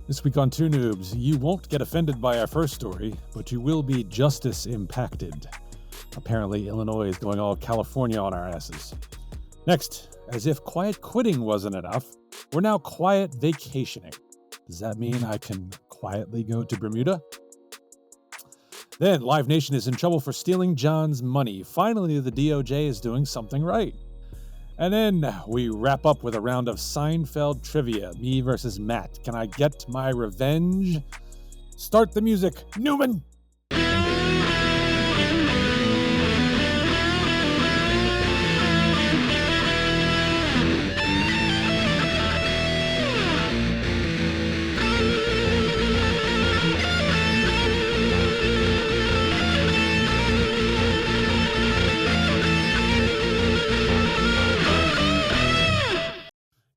This week on Two Noobs, you won't get offended by our first story, but you will be justice impacted. Apparently, Illinois is going all California on our asses. Next, as if quiet quitting wasn't enough, we're now quiet vacationing. Does that mean I can quietly go to Bermuda? Then, LiveNation is in trouble for stealing John's money. Finally, the DOJ is doing something right. And then we wrap up with a round of Seinfeld trivia. Me versus Matt. Can I get my revenge? Start the music, Newman!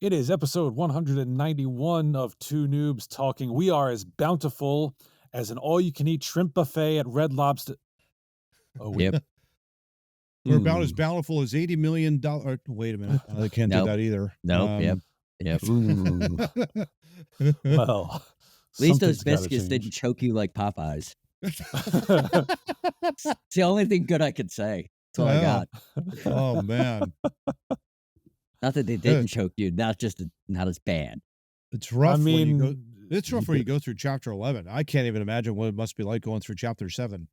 It is episode 191 of Two Noobs Talking. We are as bountiful as an all-you-can-eat shrimp buffet at Red Lobster. Oh, wait. Yep. We're about as bountiful as $80 million. Wait a minute. I can't do that either. Nope. Yep. Well, at least those biscuits didn't choke you like Popeyes. It's the only thing good I could say. That's all I got. Oh, man. Not that they didn't choke you, not as bad. It's rough. It's rough when you go through chapter 11. I can't even imagine what it must be like going through chapter 7.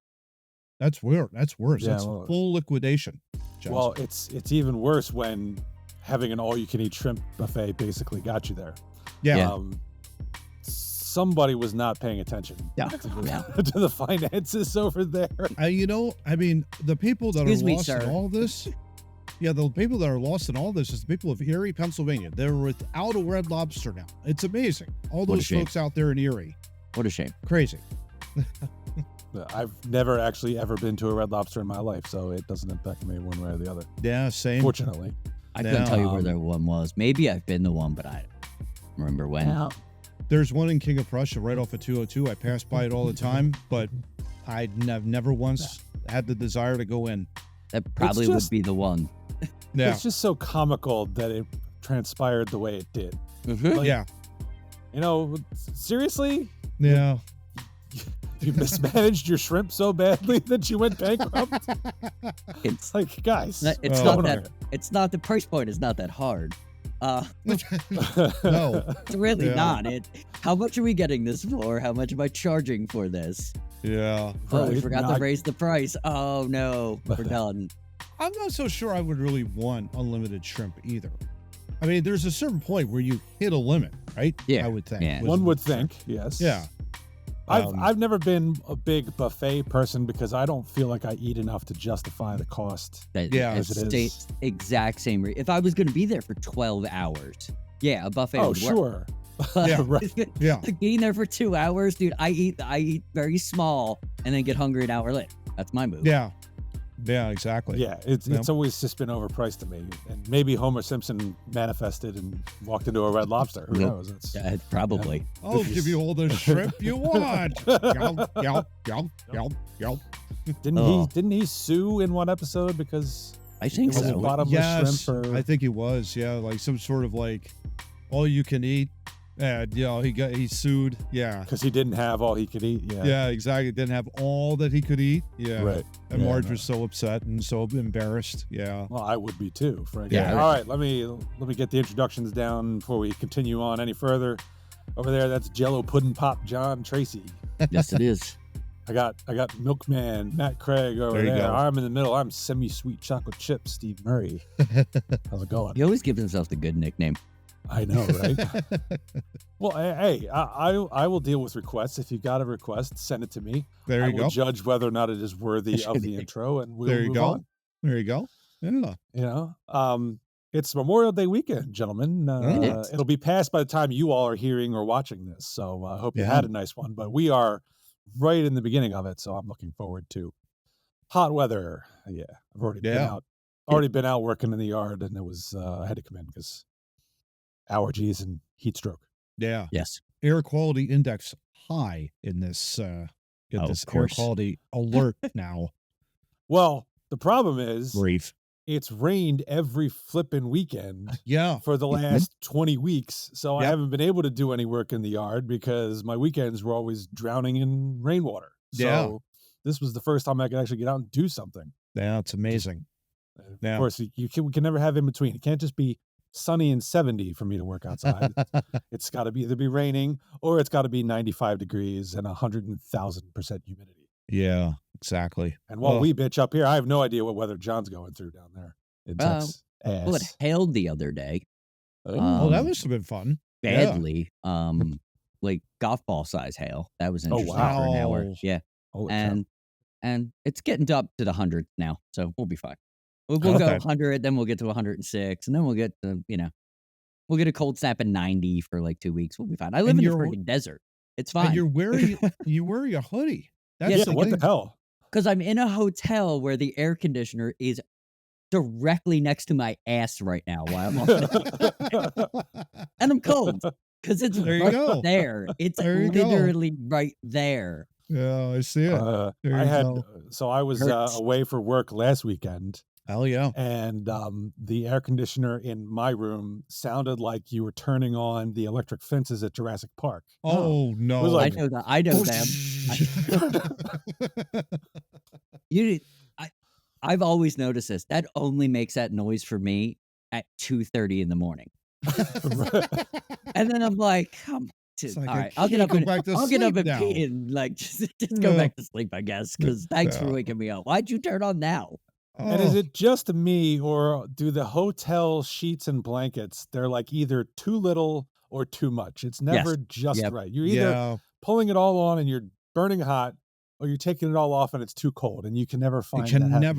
That's weird. That's worse. Yeah, that's full liquidation. Johnson. Well, it's even worse when having an all-you-can-eat shrimp buffet basically got you there. Yeah. Somebody was not paying attention to the finances over there. The people that Excuse are me, lost sir. in all this. Yeah, the people that are lost in all this is the people of Erie, Pennsylvania. They're without a Red Lobster now. It's amazing. All those folks out there in Erie. What a shame. Crazy. I've never actually ever been to a Red Lobster in my life, so it doesn't impact me one way or the other. Yeah, same. Fortunately. I couldn't tell you where the one was. Maybe I've been the one, but I don't remember when. Well, there's one in King of Prussia right off of 202. I pass by it all the time, but I've never once had the desire to go in. That probably would be the one. Yeah. It's just so comical that it transpired the way it did. Mm-hmm. Yeah. Seriously? Yeah. You mismanaged your shrimp so badly that you went bankrupt? It's like, guys. It's not that. It's not, the price point is not that hard. No. It's really not. How much are we getting this for? How much am I charging for this? Yeah. Oh, we forgot to raise the price. Oh no, we're done. I'm not so sure I would really want unlimited shrimp either. I mean, there's a certain point where you hit a limit, right? Yeah. I would think. Yeah. One would think, yes. Yeah. I've never been a big buffet person because I don't feel like I eat enough to justify the cost. It's exact same. If I was going to be there for 12 hours, a buffet. Oh, would sure. work. Yeah, right. Yeah. Being there for 2 hours, dude, I eat very small and then get hungry an hour later. That's my move. Yeah. Yeah, exactly. Yeah, it's always just been overpriced to me. And maybe Homer Simpson manifested and walked into a Red Lobster. Who knows? Probably. I'll give you all the shrimp you want. Yelp. Didn't he sue in one episode because I think it was so. bottomless shrimp? I think it was. Yeah, like some sort of like all you can eat. He sued. Yeah, because he didn't have all he could eat. Yeah, exactly. Didn't have all that he could eat. Yeah, right. And Marge was so upset and so embarrassed. Yeah. Well, I would be too, frankly. Yeah. All right, let me get the introductions down before we continue on any further. Over there, that's Jello Pudding Pop John Tracy. Yes, it is. I got Milkman Matt Craig over there. I'm in the middle. I'm semi-sweet chocolate chip Steve Murray. How's it going? He always gives himself the good nickname. I know, right? Well, hey, I will deal with requests. If you got a request, send it to me. There you go. I will judge whether or not it is worthy of the intro, and we'll move on. There you go. Yeah. It's Memorial Day weekend, gentlemen. It'll be past by the time you all are hearing or watching this. So I hope you had a nice one. But we are right in the beginning of it, so I'm looking forward to hot weather. Yeah, I've already been out working in the yard, and it was I had to come in because allergies and heat stroke. Yeah. Yes. Air quality index high in this air quality alert now. Well, the problem is brief. it's rained every flipping weekend Yeah. for the last 20 weeks. So I Yep. haven't been able to do any work in the yard because my weekends were always drowning in rainwater. Yeah. So this was the first time I could actually get out and do something. Yeah, it's amazing. Of Yeah. course, we can never have in between. It can't just be sunny and 70 for me to work outside. It's got to be either be raining or it's got to be 95 degrees and 100,000% humidity. Yeah, exactly. And while we bitch up here, I have no idea what weather John's going through down there in Texas. Well, it hailed the other day. Oh, that must have been fun. Badly. Like golf ball size hail. That was interesting for an hour. Yeah. And it's getting up to the 100 now, so we'll be fine. We'll go 100, then we'll get to 106, and then we'll get to, we'll get a cold snap at 90 for like 2 weeks. We'll be fine. I live in the freaking desert. It's fine. And you're wearing a hoodie. That's what the hell? Because I'm in a hotel where the air conditioner is directly next to my ass right now while I'm on it. And I'm cold because it's right there. It's literally right there. Yeah, I see it. I was away for work last weekend. Hell yeah. And the air conditioner in my room sounded like you were turning on the electric fences at Jurassic Park. Oh, no. It was like, I know them. I've always noticed this. That only makes that noise for me at 2:30 in the morning. And then I'm like, all right, I'll get up and pee and like just go back to sleep, I guess. Because thanks for waking me up. Why'd you turn on now? And is it just me, or do the hotel sheets and blankets, they're like either too little or too much? It's never just right. You're either pulling it all on and you're burning hot, or you're taking it all off and it's too cold, and you can never find that.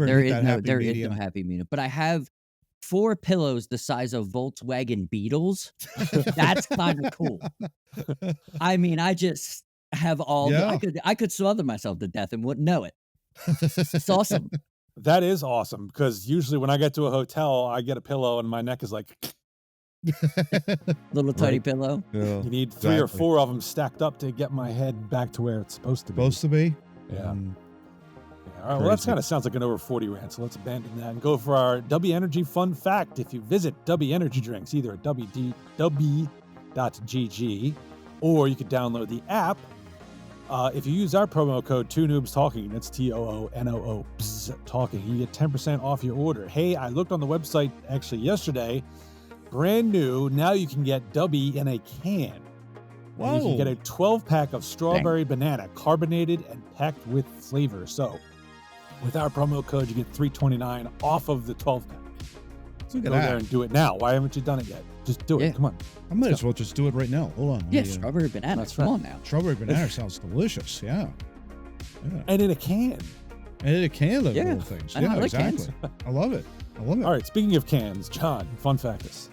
There is no happy medium. But I have 4 pillows the size of Volkswagen Beetles. That's kind of cool. I mean, I just have all. I could smother myself to death and wouldn't know it. It's awesome. That is awesome, because usually when I get to a hotel, I get a pillow and my neck is like little tiny pillow. Yeah, you need 3 or 4 of them stacked up to get my head back to where it's supposed to be. Yeah. All right, well, that kind of sounds like an over 40 rant, so let's abandon that and go for our Dubby Energy fun fact. If you visit Dubby Energy Drinks, either at dubby.gg, or you could download the app. If you use our promo code Too Noobs Talking, that's TOONOO Talking, you get 10% off your order. Hey, I looked on the website actually yesterday, brand new. Now you can get Dubby in a can. And you can get a 12-pack of strawberry banana, carbonated and packed with flavor. So with our promo code, you get $3.29 off of the 12-pack. So go there and do it now. Why haven't you done it yet? Just do it. Come on. I might as well just do it right now. Hold on. Yeah, strawberry banana. Come on now. Strawberry banana sounds delicious. Yeah. And in a can. And in a can of little things. Yeah, like exactly. Cans. I love it. All right. Speaking of cans, John, fun factus.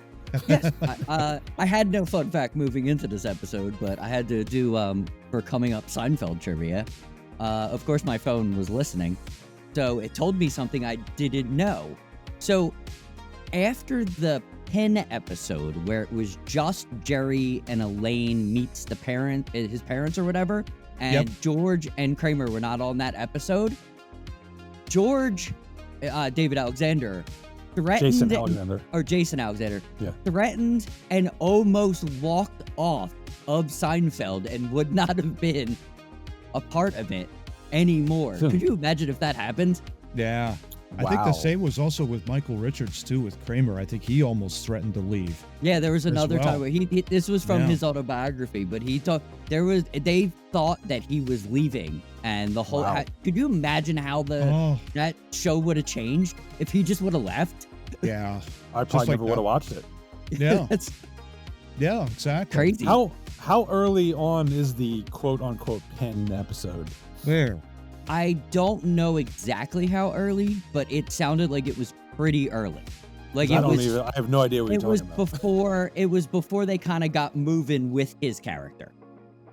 Yes. I had no fun fact moving into this episode, but I had to do for coming up Seinfeld trivia. Of course, my phone was listening, so it told me something I didn't know. So after the Penn episode where it was just Jerry and Elaine meets his parents or whatever, and George and Kramer were not on that episode, George, David Alexander, threatened Jason Alexander threatened and almost walked off of Seinfeld and would not have been a part of it anymore. Could you imagine if that happened? Yeah. Wow. I think the same was also with Michael Richards too, with Kramer. I think he almost threatened to leave. Yeah, there was another time where he this was from his autobiography, but they thought that he was leaving, and the whole could you imagine how that show would have changed if he just would have left? Yeah. I probably never would have watched it. Yeah. Yeah, exactly. Crazy. How early on is the quote unquote Penn episode? Where? I don't know exactly how early, but it sounded like it was pretty early. Like I have no idea what you're talking about. It was before they kind of got moving with his character.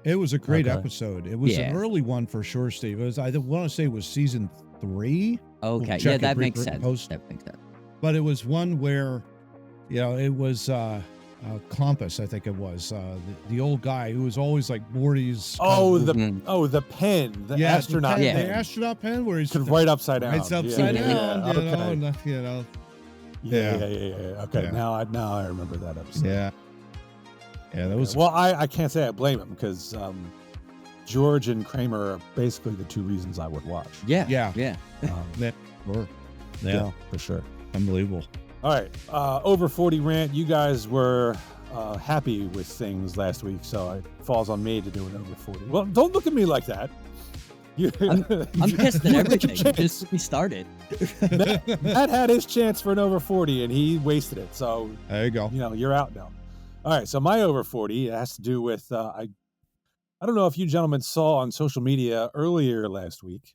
It was a great episode. It was an early one for sure, Steve. I want to say it was season 3. Okay, yeah, that makes sense. That makes sense. But it was one where, it was Compass, I think it was the old guy who was always like Morty's. The pen, the astronaut pen. The astronaut pen where he's right upside down. It's upside down. Yeah. Okay, Yeah. now I remember that episode. Yeah, that was Well, I can't say I blame him because George and Kramer are basically the two reasons I would watch. Yeah. yeah, For sure. unbelievable. All right, over 40 rant. You guys were happy with things last week, so it falls on me to do an over 40. Well, don't look at me like that. I'm pissed at You had your everything. chance. Just we started. Matt had his chance for an over 40, and he wasted it. So There you go. you're out now. All right, so my over 40 has to do with I don't know if you gentlemen saw on social media earlier last week.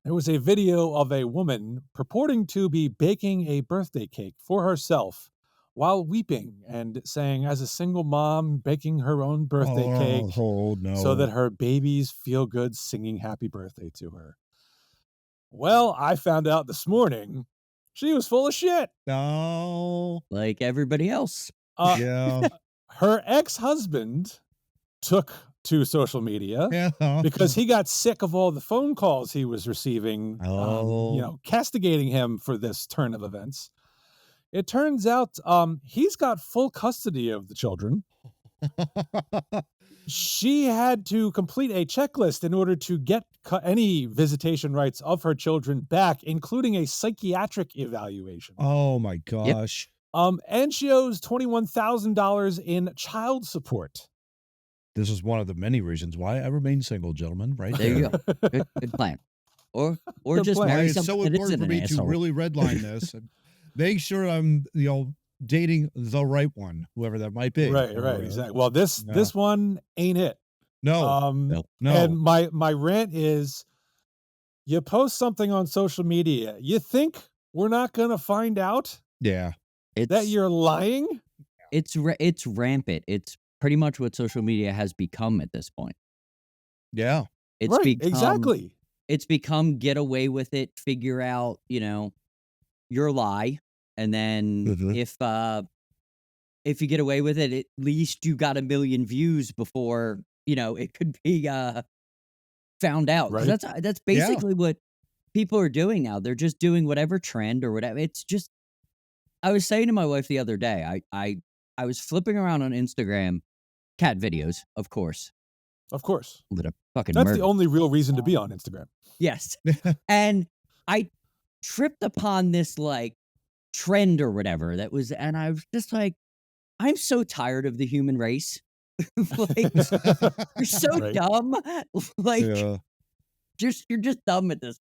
There was a video of a woman purporting to be baking a birthday cake for herself while weeping and saying, as a single mom, baking her own birthday cake Oh no! so that her babies feel good singing happy birthday to her. Well, I found out this morning she was full of shit. No. Like everybody else. Yeah. Her ex-husband took to social media Yeah. because he got sick of all the phone calls he was receiving, castigating him for this turn of events. It turns out he's got full custody of the children. She had to complete a checklist in order to get any visitation rights of her children back, including a psychiatric evaluation. Oh my gosh. And she owes $21,000 in child support. This is one of the many reasons why I remain single, gentlemen. Right There you go. Good plan. Or Good just plan. marry It's something so that important isn't for an me asshole. to really redline this and make sure I'm, dating the right one, whoever that might be. Right, exactly. Well, this one ain't it. No, No. And my rant is, you post something on social media, you think we're not going to find out yeah, that you're lying? It's rampant. It's pretty much what social media has become at this point. yeah, It's Right, become, exactly. It's become get away with it, figure out, your lie, and then Mhm. if you get away with it, at least you got 1 million views before it could be found out. 'Cause Right. that's basically what people are doing now. They're just doing whatever trend or whatever. It's just. I was saying to my wife the other day, I was flipping around on Instagram, cat videos, of course. Of course. Lit a fucking That's murder. the only real reason to be on Instagram. Yes. And I tripped upon this trend or whatever that was, and I was just like, I'm so tired of the human race. You're so Right. dumb. yeah. You're just dumb at this.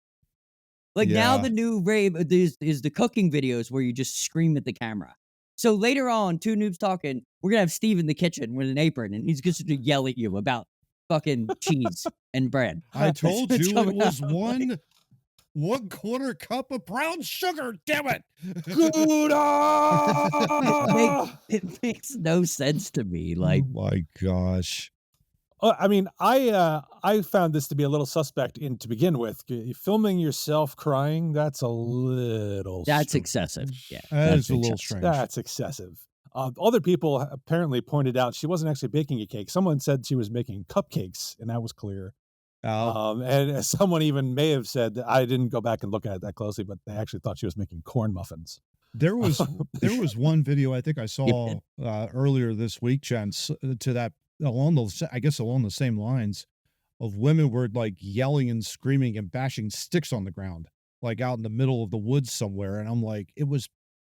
Now Yeah. the new rave is the cooking videos where you just scream at the camera. So later on, Two Noobs Talking, we're gonna have Steve in the kitchen with an apron, and he's just gonna yell at you about fucking cheese and bread. I told It's you it coming was out, one 1/4 cup of brown sugar. Damn it! Gouda! It makes no sense to me. Oh my gosh. I mean, I found this to be a little suspect to begin with. Filming yourself crying, that's a little That's strange. excessive. Yeah, That is that's a little excessive. strange. That's excessive. Other people apparently pointed out she wasn't actually baking a cake. Someone said she was making cupcakes, and that was clear. Oh, And someone even may have said that, I didn't go back and look at it that closely, but they actually thought she was making corn muffins. there was one video I think I saw earlier this week, gents, to that along the same lines of women were yelling and screaming and bashing sticks on the ground, out in the middle of the woods somewhere, and I'm like, it was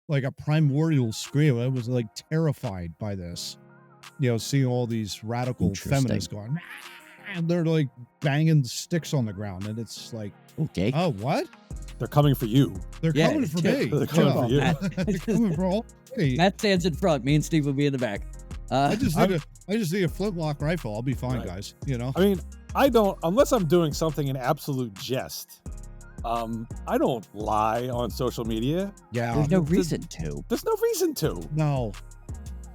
like a primordial scream. I was terrified by this, seeing all these radical feminists going, and they're banging sticks on the ground, and it's like, Okay. oh, what? They're coming for you. They're Yeah, coming for they're me. They're coming for you. They're coming for all me. Matt stands in front. Me and Steve will be in the back. I just need a flintlock rifle. I'll be fine, Right. guys. I mean, I don't, unless I'm doing something in absolute jest, I don't lie on social media. Yeah. There's no reason to. There's no reason to. No.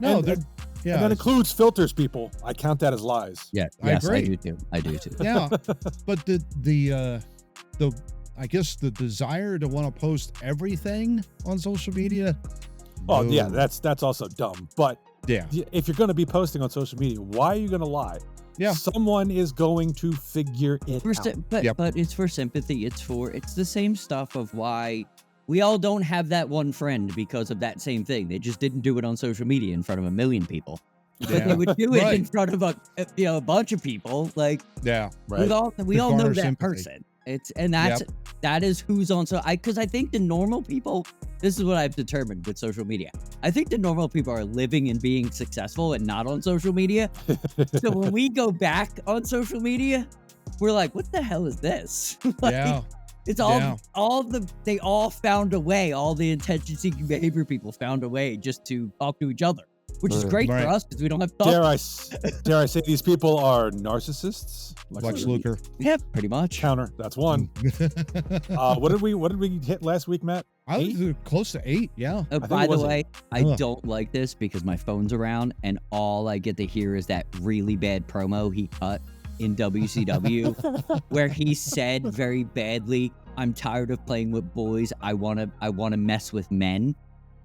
And- they're- yeah. And that includes filters, people. I count that as lies. Yeah. I Yes, I agree. do too. I do too. yeah. But the I guess the desire to want to post everything on social media. Oh, yeah, no. that's also dumb. But Yeah. if you're going to be posting on social media, why are you going to lie? Yeah. Someone is going to figure it out. But Yep. but it's for sympathy. It's the same stuff of why we all don't have that one friend because of that same thing. They just didn't do it on social media in front of a million people. But they would do it in front of a bunch of people. Like, we all know that sympathy. Person. That is who's on. So because I think the normal people, this is what I've determined with social media. I think the normal people are living and being successful and not on social media. So when we go back on social media, we're like, what the hell is this? It's they all found a way. All the attention-seeking behavior people found a way just to talk to each other. Which is great for us because we don't have to talk. Dare I say these people are narcissists? Lex Luger. Yeah, pretty much. Counter. That's one. What did we hit last week, Matt? I was close to 8. Yeah. By the way, I don't like this because my phone's around and all I get to hear is that really bad promo he cut in WCW where he said very badly, "I'm tired of playing with boys. I wanna mess with men."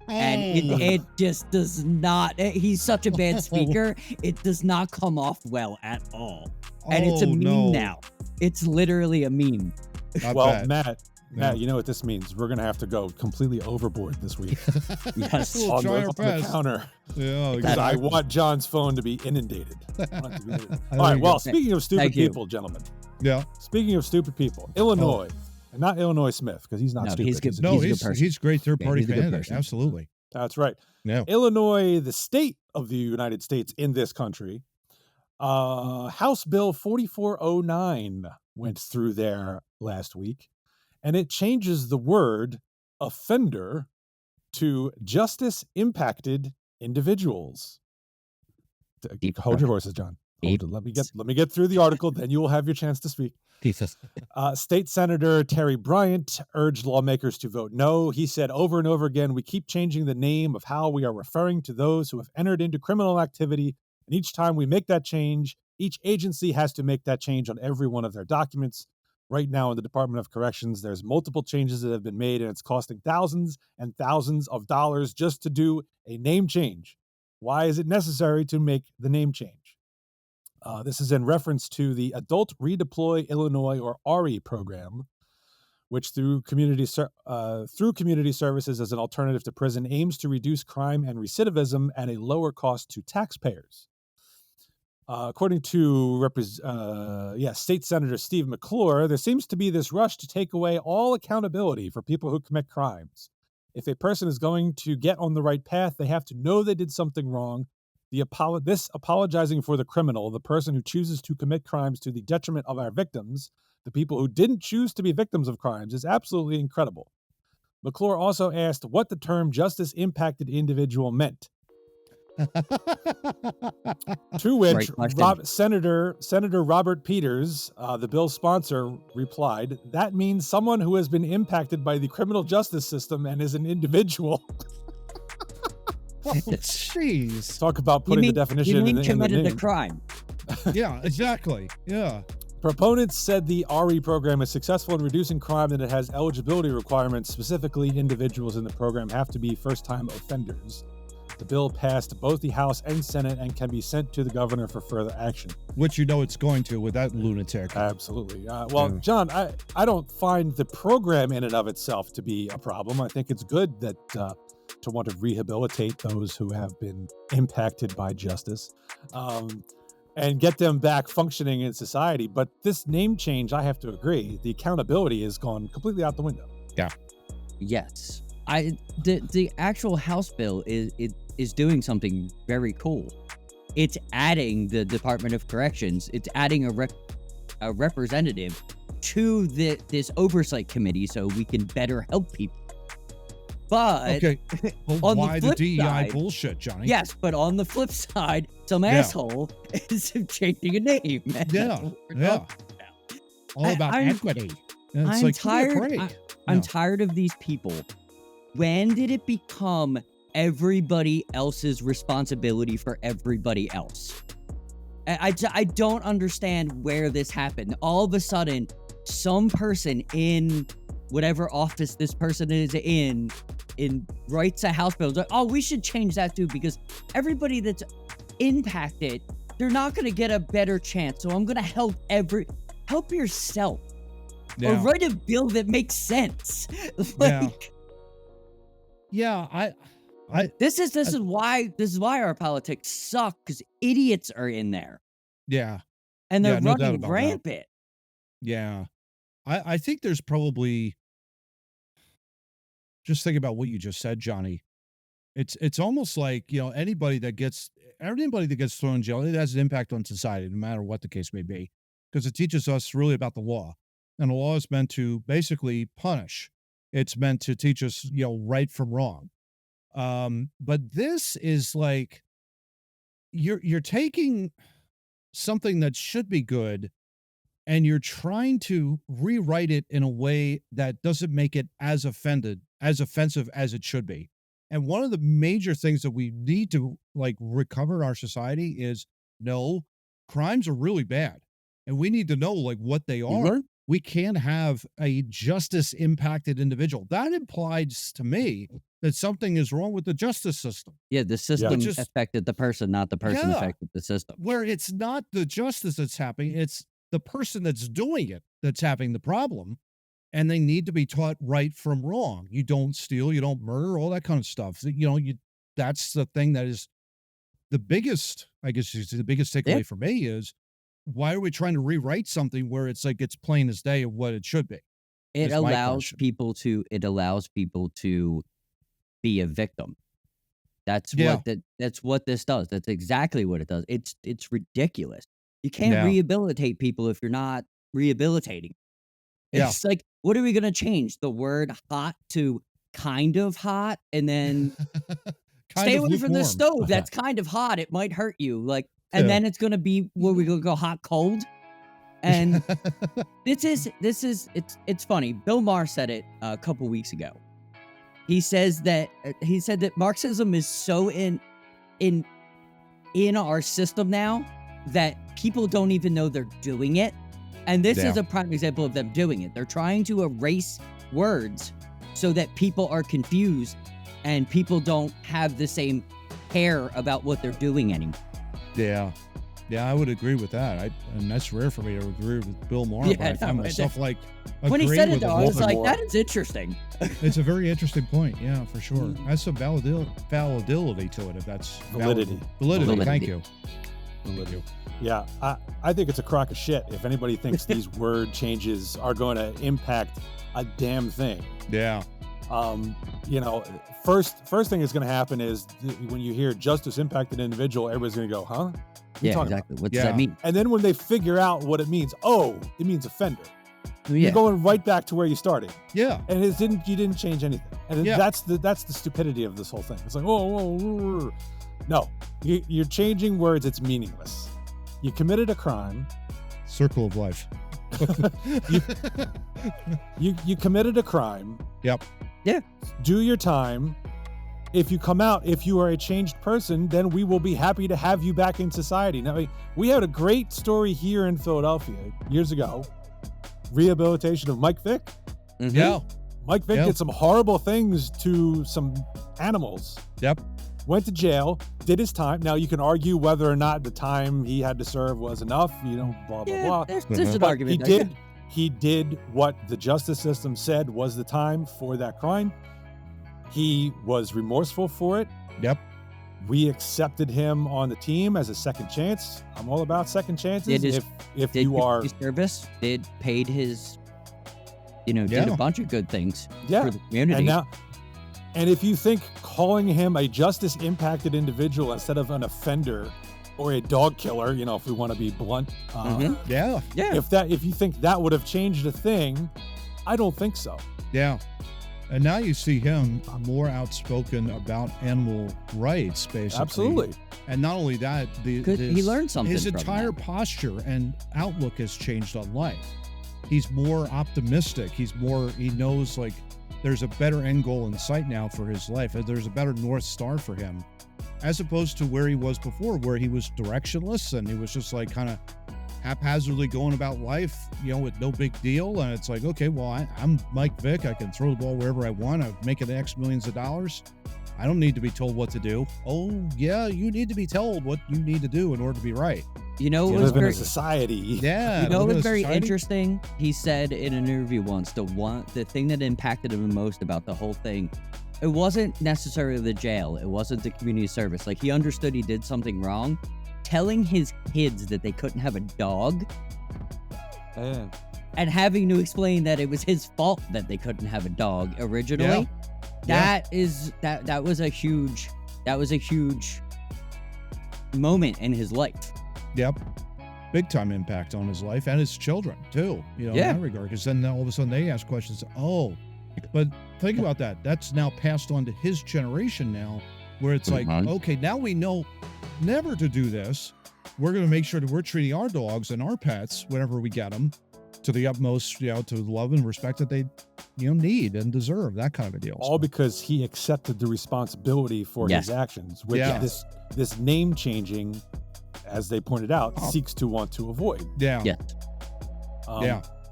And it just does not. He's such a bad speaker. It does not come off well at all. And it's a meme now. It's literally a meme. Well, Matt, you know what this means? We're gonna have to go completely overboard this week. Yes, we'll on try the our best. Counter. Yeah, because I want John's phone to be inundated. All right. Well, speaking of stupid people, gentlemen. Yeah. Speaking of stupid people, Illinois. And not Illinois Smith, because he's not stupid. He's good. He's a great third-party candidate. Absolutely. That's right. Yeah. Illinois, the state of the United States in this country, House Bill 4409 went through there last week, and it changes the word offender to justice-impacted individuals. Hold your horses, John. Let me get through the article, then you will have your chance to speak. Jesus. State Senator Terry Bryant urged lawmakers to vote no. He said over and over again, we keep changing the name of how we are referring to those who have entered into criminal activity. And each time we make that change, each agency has to make that change on every one of their documents. Right now in the Department of Corrections, there's multiple changes that have been made, and it's costing thousands and thousands of dollars just to do a name change. Why is it necessary to make the name change? This is in reference to the Adult Redeploy Illinois, or RE program, which through community services as an alternative to prison aims to reduce crime and recidivism at a lower cost to taxpayers. According to State Senator Steve McClure, there seems to be this rush to take away all accountability for people who commit crimes. If a person is going to get on the right path, they have to know they did something wrong. This apologizing for the criminal, the person who chooses to commit crimes to the detriment of our victims, the people who didn't choose to be victims of crimes, is absolutely incredible. McClure also asked what the term justice-impacted individual meant. To which Senator Robert Peters, the bill's sponsor, replied, that means someone who has been impacted by the criminal justice system and is an individual. Jeez. Talk about putting the definition in the committed a crime. Yeah, exactly. Yeah. Proponents said the RE program is successful in reducing crime and it has eligibility requirements. Specifically, individuals in the program have to be first-time offenders. The bill passed both the House and Senate and can be sent to the governor for further action. Which you know it's going to with that lunatic. Absolutely. John, I don't find the program in and of itself to be a problem. I think it's good that to want to rehabilitate those who have been impacted by justice and get them back functioning in society. But this name change, I have to agree, the accountability has gone completely out the window. Yeah. Yes. The actual House bill is doing something very cool. It's adding the Department of Corrections. It's adding a representative to this oversight committee so we can better help people. But okay, well, on why the DEI side, bullshit, Johnny? Yes, but on the flip side, some asshole is changing a name. Yeah. All about equity. I'm tired. I'm tired of these people. When did it become everybody else's responsibility for everybody else? I don't understand where this happened. All of a sudden, some person in whatever office this person is in writes a House bill. It's like, oh, we should change that too, because everybody that's impacted, they're not going to get a better chance. So I'm going to help yourself. Yeah. Or write a bill that makes sense. Yeah, This is why our politics suck, because idiots are in there yeah, and they're yeah, no doubt running about that. rampant. Yeah. I think there's probably, just think about what you just said, Johnny. It's almost like, anybody that gets thrown in jail, it has an impact on society, no matter what the case may be, because it teaches us really about the law. And the law is meant to basically punish. It's meant to teach us, right from wrong. But this is like, you're taking something that should be good and you're trying to rewrite it in a way that doesn't make it as offensive as it should be. And one of the major things that we need to recover in our society is, no, crimes are really bad. And we need to know what they are. We can't have a justice impacted individual. That implies to me that something is wrong with the justice system. Yeah, the system affected the person, not the person affected the system. Where it's not the justice that's happening, it's the person that's doing it that's having the problem. And they need to be taught right from wrong. You don't steal, you don't murder, all that kind of stuff. That's the thing that is the biggest, I guess, the biggest takeaway for me is, why are we trying to rewrite something where it's it's plain as day of what it should be? It allows people to be a victim. That's what this does. That's exactly what it does. It's ridiculous. You can't rehabilitate people if you're not rehabilitating. It's like, what are we going to change? The word hot to kind of hot, and then stay away from the stove. That's kind of hot. It might hurt you. Then it's going to be, where we going to go hot, cold. And it's funny. Bill Maher said it a couple weeks ago. He said that Marxism is so in our system now that people don't even know they're doing it. And this is a prime example of them doing it. They're trying to erase words so that people are confused and people don't have the same care about what they're doing anymore. Yeah. Yeah, I would agree with that. And that's rare for me to agree with Bill Maher, but I find myself when he said it, though, I was like, that is interesting. It's a very interesting point. Yeah, for sure. That's some validity to it, if that's validity. Validity. Thank you. Validity. Yeah, I think it's a crock of shit if anybody thinks these word changes are going to impact a damn thing. Yeah. First thing that's going to happen is when you hear justice impacted individual, everybody's going to go, huh? Yeah, exactly. What does that mean? And then when they figure out what it means, it means offender. Yeah. You're going right back to where you started. Yeah. And you didn't change anything. And that's the stupidity of this whole thing. It's like, whoa. No, you're changing words. It's meaningless. You committed a crime. Circle of life. you committed a crime. Yep. Yeah. Do your time. If you come out, if you are a changed person, then we will be happy to have you back in society. Now, we had a great story here in Philadelphia years ago. Rehabilitation of Mike Vick. Mm-hmm. Yeah. Mike Vick did some horrible things to some animals. Yep. Went to jail, did his time. Now, you can argue whether or not the time he had to serve was enough, blah, blah, blah. There's an argument. He did what the justice system said was the time for that crime. He was remorseful for it. Yep. We accepted him on the team as a second chance. I'm all about second chances. If you are service, paid his, did a bunch of good things for the community. And if you think calling him a justice impacted individual instead of an offender or a dog killer, if we want to be blunt, if you think that would have changed a thing, I don't think so. Yeah. And now you see him more outspoken about animal rights, basically. Absolutely. And not only that, he learned something. His entire posture and outlook has changed on life. He's more optimistic. He knows there's a better end goal in sight now for his life. There's a better North Star for him, as opposed to where he was before, where he was directionless and he was just kind of haphazardly going about life, with no big deal. And it's like, okay, well, I'm Mike Vick. I can throw the ball wherever I want. I'm making X millions of dollars. I don't need to be told what to do. Oh, yeah, you need to be told what you need to do in order to be right. It was in a society. Yeah. It was very interesting. He said in an interview once, the thing that impacted him the most about the whole thing it wasn't necessarily the jail. It wasn't the community service. Like, he understood he did something wrong. Telling his kids that they couldn't have a dog and having to explain that it was his fault that they couldn't have a dog originally. That was a huge moment in his life. Yep. Big time impact on his life and his children too, in that regard. Because then all of a sudden they ask questions. Oh, but think about that. That's now passed on to his generation now, where it's like, okay, now we know never to do this. We're going to make sure that we're treating our dogs and our pets, whenever we get them, to the utmost, to the love and respect that they, need and deserve, that kind of a deal. All because he accepted the responsibility for his actions, which this name changing, as they pointed out, seeks to want to avoid.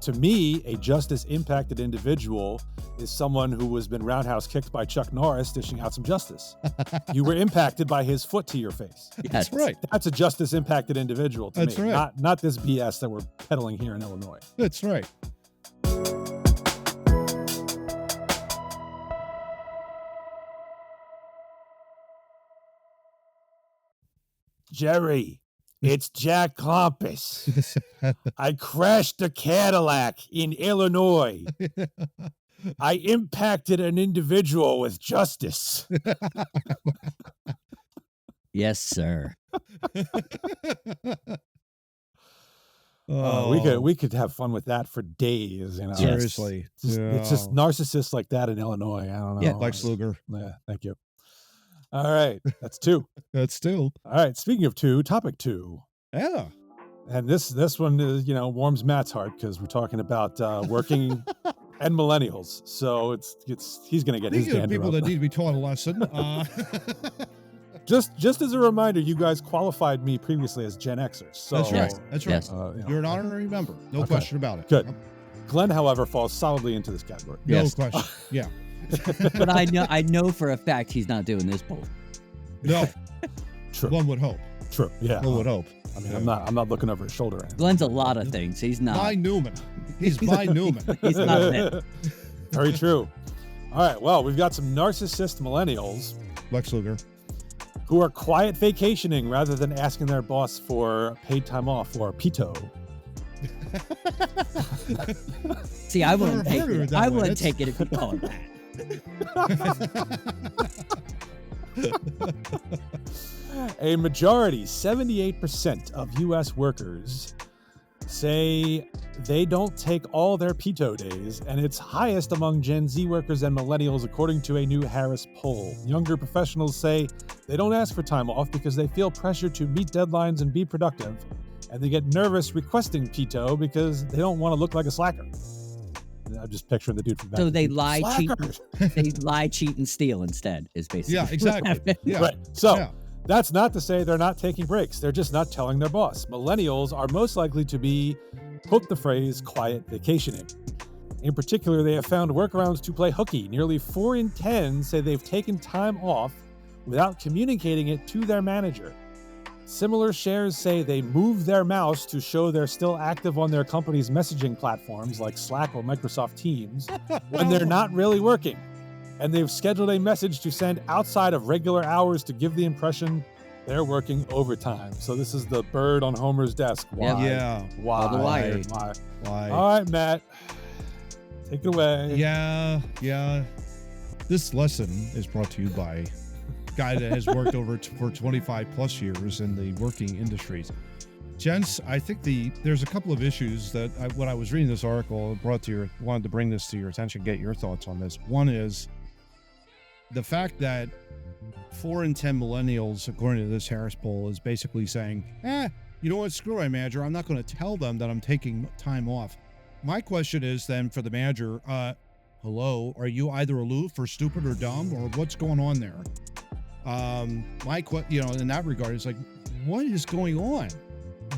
To me, a justice impacted individual is someone who has been roundhouse kicked by Chuck Norris dishing out some justice. You were impacted by his foot to your face. That's right. That's a justice impacted individual to me. Right. Not this BS that we're peddling here in Illinois. That's right. Jerry, it's Jack Klompus. I crashed a Cadillac in Illinois. I impacted an individual with justice. Yes, sir. We could have fun with that for days. Seriously, it's just narcissists like that in Illinois. I don't know. Yeah, Lex Luger. Yeah, thank you. All right, that's 2. That's 2. All right, speaking of 2, topic 2. Yeah. And this one is, warms Matt's heart because we're talking about working and millennials. So he's going to get his dander people up. that need to be taught a lesson. Just as a reminder, you guys qualified me previously as Gen Xers. So, that's right. That's right. Yes. You're an honorary member. No question about it. Good. Glenn, however, falls solidly into this category. No question. Yeah. But I know for a fact he's not doing this poll. No. True. One would hope. True. Yeah. One would hope. I mean, I'm not looking over his shoulder. Glenn's a lot of things. He's not. My Newman. He's my Newman. He's not it. Very true. All right. Well, we've got some narcissist millennials. Lex Luger. Who are quiet vacationing rather than asking their boss for paid time off or PTO. See, I wouldn't take it. I wouldn't take it if you call it that. A majority, 78% of U.S. workers say they don't take all their PTO days, and it's highest among Gen Z workers and millennials, according to a new Harris poll. Younger professionals say they don't ask for time off because they feel pressure to meet deadlines and be productive, and they get nervous requesting PTO because they don't want to look like a slacker. I'm just picturing the dude from back. So they lie, cheat, and steal instead, is basically. Yeah, exactly. Yeah. Right. So that's not to say they're not taking breaks. They're just not telling their boss. Millennials are most likely to be, quote the phrase, quiet vacationing. In particular, they have found workarounds to play hooky. Nearly 4 in 10 say they've taken time off without communicating it to their manager. Similar shares say they move their mouse to show they're still active on their company's messaging platforms like Slack or Microsoft Teams when they're not really working. And they've scheduled a message to send outside of regular hours to give the impression they're working overtime. So this is the bird on Homer's desk. Why? Yeah. Why? All the liar. Why? All right, Matt. Take it away. Yeah. This lesson is brought to you by a guy that has worked for 25 plus years in the working industries. Gents, I think there's a couple of issues that when I was reading this article, wanted to bring this to your attention, get your thoughts on this. One is the fact that 4 in 10 millennials, according to this Harris poll, is basically saying, you know what, screw my manager. I'm not going to tell them that I'm taking time off. My question is then for the manager, hello, are you either aloof or stupid or dumb, or what's going on there? In that regard, it's like, what is going on?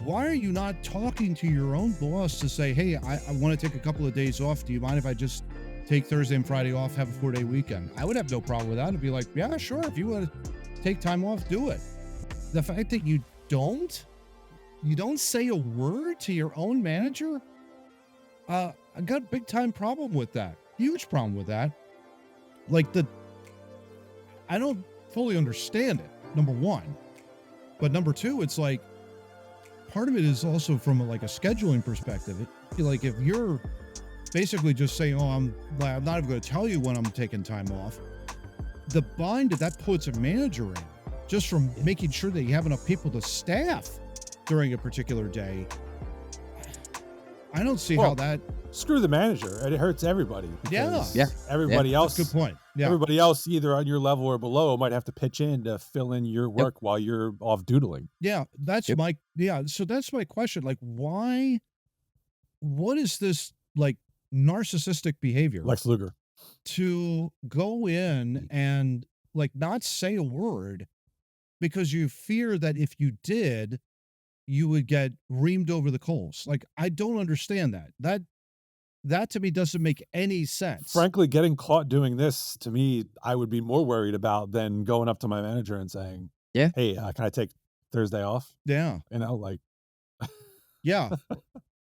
Why are you not talking to your own boss to say, hey, I want to take a couple of days off. Do you mind if I just take Thursday and Friday off, have a 4-day weekend? I would have no problem with that. I'd be like, yeah, sure. If you want to take time off, do it. The fact that you don't say a word to your own manager, I got a big time problem with that. Huge problem with that. Like I don't fully understand it, number one. But number two, it's like, part of it is also from like a scheduling perspective. Like if you're basically just saying, oh, I'm not even going to tell you when I'm taking time off, the bind that puts a manager in, just from making sure that you have enough people to staff during a particular day. I don't see how that... Screw the manager. It hurts everybody. Yeah. Everybody else... That's a good point. Yeah. Everybody else, either on your level or below, might have to pitch in to fill in your work while you're off doodling. Yeah, that's so that's my question. Like, why... What is this, like, narcissistic behavior? Lex Luger. To go in and, like, not say a word because you fear that if you did, you would get reamed over the coals. Like, I don't understand that. That to me doesn't make any sense. Frankly, getting caught doing this, to me, I would be more worried about than going up to my manager and saying, hey, can I take Thursday off? Yeah. You know, like... Yeah.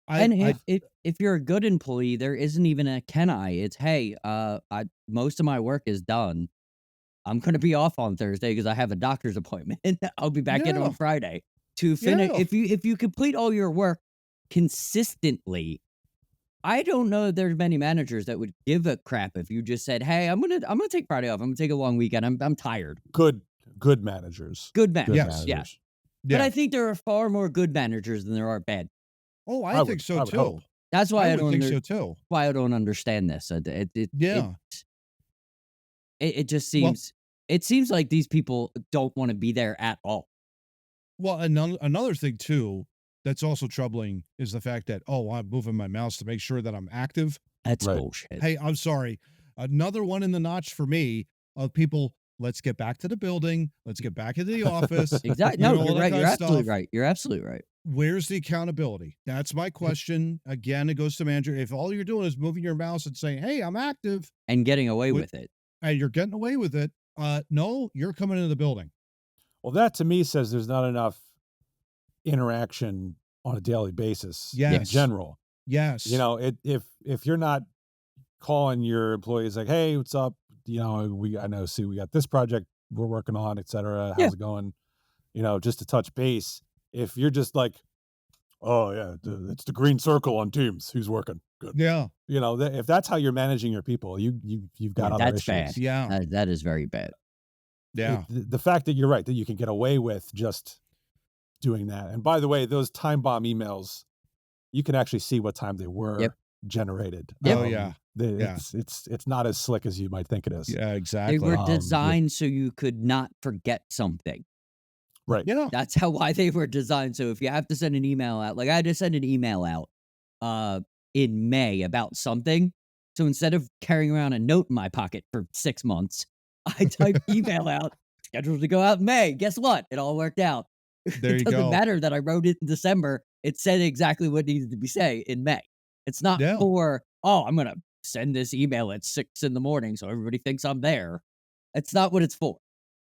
If you're a good employee, there isn't even a can I. It's, hey, most of my work is done. I'm going to be off on Thursday because I have a doctor's appointment. I'll be back in on Friday to finish. If you complete all your work consistently, I don't know if there's many managers that would give a crap if you just said, hey, I'm gonna take Friday off. I'm gonna take a long weekend. I'm tired. Good managers. Good managers. Yeah. But I think there are far more good managers than there are bad. Oh, I think so too. Hope. That's why I don't think so too. Why I don't understand this. It just seems it seems like these people don't want to be there at all. Well, another thing too that's also troubling is the fact that, I'm moving my mouse to make sure that I'm active. That's bullshit. Hey, I'm sorry. Another one in the notch for me of people. Let's get back to the building. Let's get back into the office. Exactly. No, you're right. You're absolutely right. You're absolutely right. Where's the accountability? That's my question. Again, it goes to manager. If all you're doing is moving your mouse and saying, hey, I'm active. And getting away with it. And you're getting away with it. No, you're coming into the building. Well, that to me says there's not enough interaction on a daily basis in general. Yes. You know, if you're not calling your employees like, hey, what's up? You know, we got this project we're working on, et cetera. How's it going? You know, just to touch base. If you're just like, oh yeah, it's the green circle on Teams. Who's working? Good. Yeah. You know, if that's how you're managing your people, you've got other issues. That's bad. Yeah. That is very bad. Yeah. The fact that you're right, that you can get away with just doing that. And by the way, those time bomb emails, you can actually see what time they were generated. Oh yeah. It's not as slick as you might think it is. Yeah, exactly. They were designed so you could not forget something. Right. Yeah. That's why they were designed. So if you have to send an email out, like I had to send an email out in May about something. So instead of carrying around a note in my pocket for 6 months, I typed email out, scheduled to go out in May. Guess what? It all worked out. There you go. It doesn't matter that I wrote it in December. It said exactly what needed to be said in May. It's not for, I'm going to send this email at 6 a.m. so everybody thinks I'm there. It's not what it's for.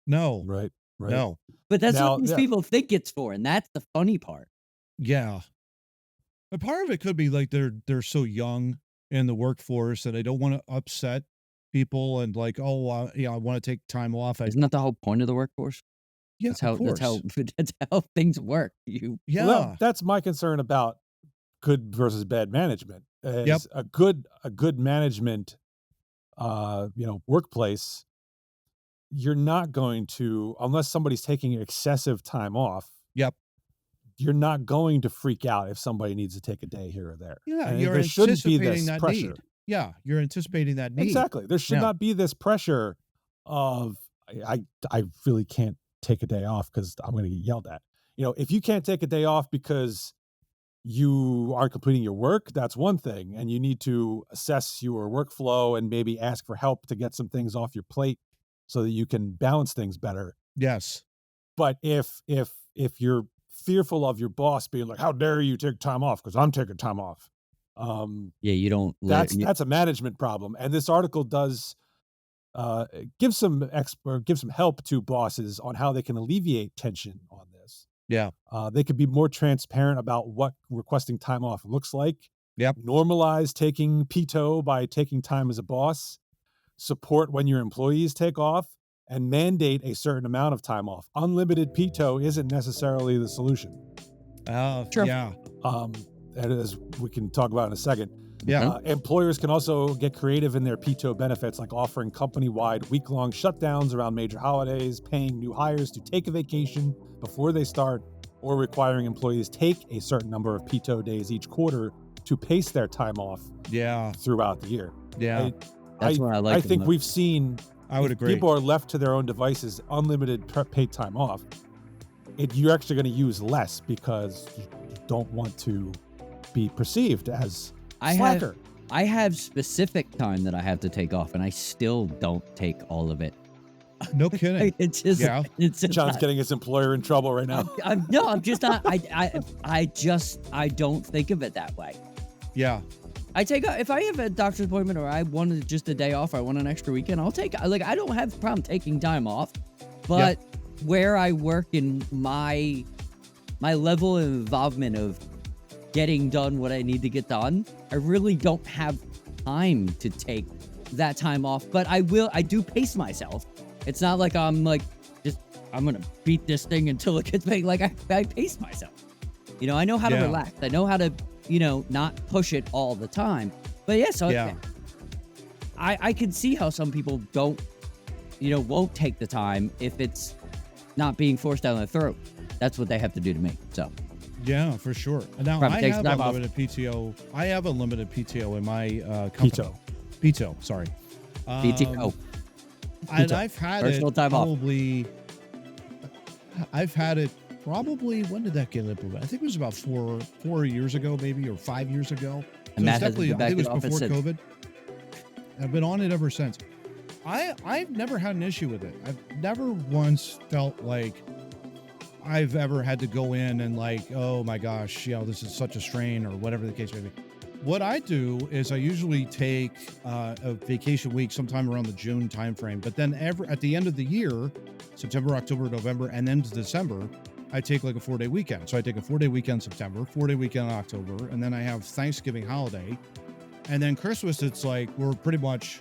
No. Right. No. But that's what these people think it's for, and that's the funny part. Yeah. But part of it could be like they're so young in the workforce and they don't want to upset people and like, I want to take time off. Isn't that the whole point of the workforce? Yeah, that's how things work. Well, that's my concern about good versus bad management. A good management, workplace. You're not going to, unless somebody's taking excessive time off. Yep. You're not going to freak out if somebody needs to take a day here or there. Yeah, and you're there shouldn't be this that pressure. Need. Yeah, you're anticipating that need. Exactly. There should not be this pressure of I really can't take a day off because I'm going to get yelled at. You know, if you can't take a day off because you aren't completing your work, that's one thing, and you need to assess your workflow and maybe ask for help to get some things off your plate so that you can balance things better. Yes. But if you're fearful of your boss being like, how dare you take time off because I'm taking time off. You don't. That's a management problem. And this article does give some help to bosses on how they can alleviate tension on this. Yeah. They could be more transparent about what requesting time off looks like. Yep. Normalize taking PTO by taking time as a boss. Support when your employees take off. and mandate a certain amount of time off. Unlimited PTO isn't necessarily the solution. Sure. Yeah. And as we can talk about in a second, Yeah. employers can also get creative in their PTO benefits, like offering company-wide week-long shutdowns around major holidays, paying new hires to take a vacation before they start, or requiring employees take a certain number of PTO days each quarter to pace their time off throughout the year. Yeah. That's what I like. I think we've seen, I would agree. people are left to their own devices, unlimited paid time off. You're actually going to use less because you don't want to be perceived as slacker. I have specific time that I have to take off, and I still don't take all of it. No kidding. It's just, John's getting his employer in trouble right now. I'm just not. I don't think of it that way. Yeah. If I have a doctor's appointment or I wanted just a day off, or I want an extra weekend, I'll take. I don't have a problem taking time off, but where I work in my level of involvement of getting done what I need to get done, I really don't have time to take that time off. But I do pace myself. It's not like I'm gonna beat this thing until it gets made. Like I pace myself. I know how to relax. I know how to, not push it all the time. But I can see how some people don't, won't take the time if it's not being forced down their throat. That's what they have to do to me. So. Yeah, for sure. Now I have unlimited PTO. I have unlimited PTO in my company. PTO, sorry. PTO. And I've had it probably. I've had it probably. When did that get implemented? I think it was about 4 years ago, maybe, or 5 years ago. And so Matt it's definitely. I think it was before since. COVID. I've been on it ever since. I've never had an issue with it. I've never once felt like I've ever had to go in and like, oh my gosh, this is such a strain, or whatever the case may be. What I do is I usually take a vacation week sometime around the June timeframe, but then at the end of the year, September, October, November, and then to December, I take like a 4-day weekend. So I take a 4-day weekend September, 4-day weekend in October, and then I have Thanksgiving holiday. And then Christmas, it's like we're pretty much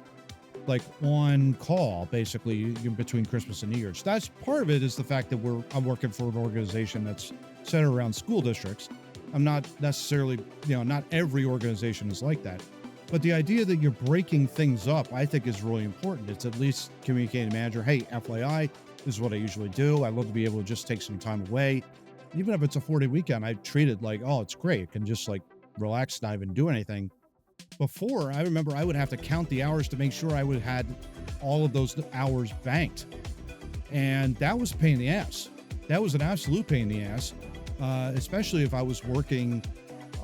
like on call basically between Christmas and New Year's. That's part of it, is the fact that I'm working for an organization that's centered around school districts. I'm not necessarily, not every organization is like that. But the idea that you're breaking things up, I think, is really important. It's at least communicating to the manager, hey, FYI, this is what I usually do. I love to be able to just take some time away. Even if it's a 4-day weekend, I treat it like, oh, it's great. I can just like relax, not even do anything. Before, I remember I would have to count the hours to make sure I would had all of those hours banked. And that was a pain in the ass. That was an absolute pain in the ass, especially if I was working,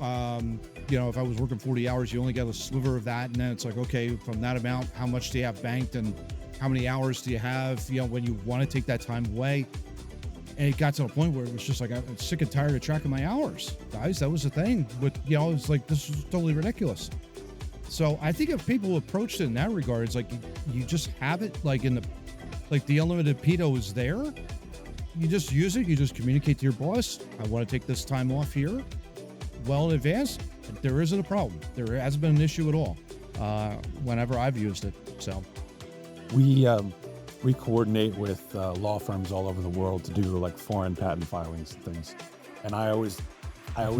if I was working 40 hours, you only get a sliver of that. And then it's like, okay, from that amount, how much do you have banked and how many hours do you have, when you want to take that time away? And it got to a point where it was just like, I'm sick and tired of tracking my hours. Guys, that was the thing. But, it's like, this is totally ridiculous. So I think if people approached it in that regard, it's like you just have it like the unlimited PTO is there. You just use it. You just communicate to your boss. I want to take this time off here well in advance. There isn't a problem. There hasn't been an issue at all whenever I've used it. So we coordinate with law firms all over the world to do like foreign patent filings and things. And I always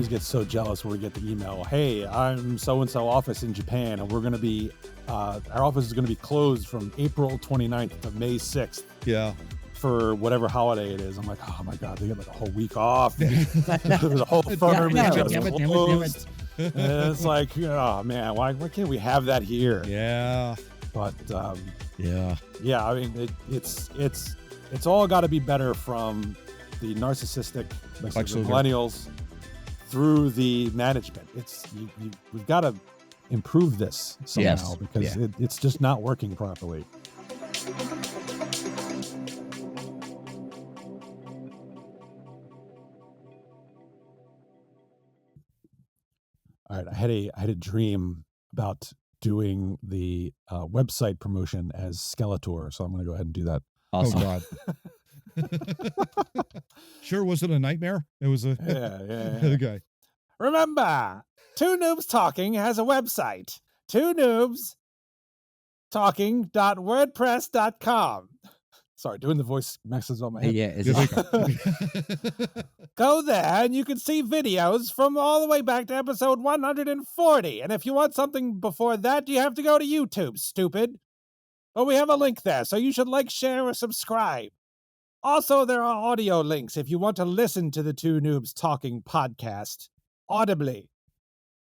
get so jealous when we get the email, hey, I'm so-and-so office in Japan, and we're going to be, our office is going to be closed from April 29th to May 6th. Yeah. For whatever holiday it is. I'm like, oh my God, they get like a whole week off. The whole firm is just closed. And it's like, oh man, why can't we have that here? Yeah. But yeah, I mean, it's all got to be better from the narcissistic millennials through the management. We've got to improve this somehow because it's just not working properly. All right, I had a dream about doing the website promotion as Skeletor, so I'm going to go ahead and do that. Awesome. Oh God. Sure, was it a nightmare? It was a yeah. Okay. Remember, Two Noobs Talking has a website. Two Noobs Talking.wordpress.com. Sorry, doing the voice messes up my head. Yeah, it's There we go. Go there and you can see videos from all the way back to episode 140. And if you want something before that, you have to go to YouTube, stupid. But we have a link there, so you should like, share, or subscribe. Also, there are audio links if you want to listen to the Two Noobs Talking podcast audibly.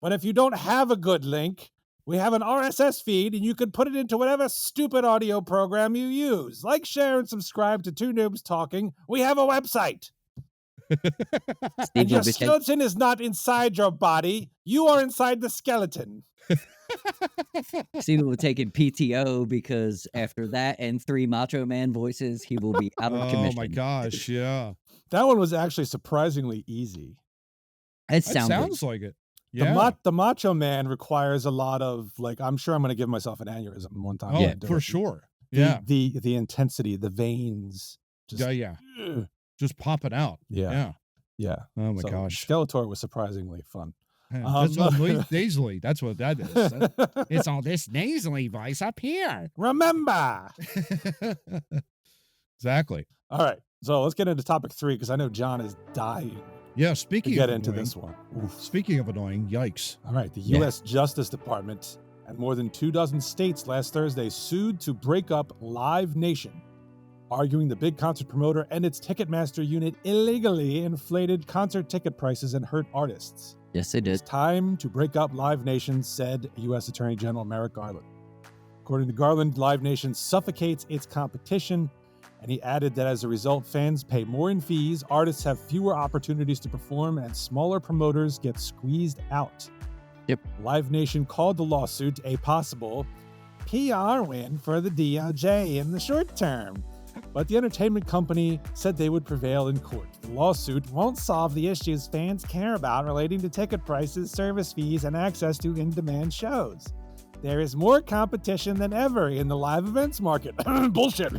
But if you don't have a good link, we have an RSS feed, and you can put it into whatever stupid audio program you use. Like, share, and subscribe to Two Noobs Talking. We have a website. And your skeleton is not inside your body. You are inside the skeleton. Steve will take in PTO because after that and 3 Macho Man voices, he will be out of commission. Oh my gosh, yeah. That one was actually surprisingly easy. It That sounds like it. Yeah. The Macho Man requires a lot of, like, I'm sure I'm going to give myself an aneurysm one time. Oh, Yeah. for sure. The, Yeah. The intensity, the veins. Just, Yeah. Just popping out. Yeah. Yeah. Oh my So gosh. Skeletor was surprisingly fun. That's all nasally. That's what that is. It's all this nasally voice up here. Remember. Exactly. All right. So let's get into topic 3 because I know John is dying Yeah. to Speaking get of into annoying, this one. Oof. Speaking of annoying, yikes. All right. The U.S. Justice Department and more than 24 states last Thursday sued to break up LiveNation, arguing the big concert promoter and its Ticketmaster unit illegally inflated concert ticket prices and hurt artists. Yes, they It's did. time to break up LiveNation, said U.S. Attorney General Merrick Garland. According to Garland, LiveNation suffocates its competition, and he added that as a result, fans pay more in fees, artists have fewer opportunities to perform, and smaller promoters get squeezed out. Yep. LiveNation called the lawsuit a possible PR win for the DOJ in the short term, but the entertainment company said they would prevail in court. The lawsuit won't solve the issues fans care about relating to ticket prices, service fees, and access to in-demand shows. There is more competition than ever in the live events market. Bullshit.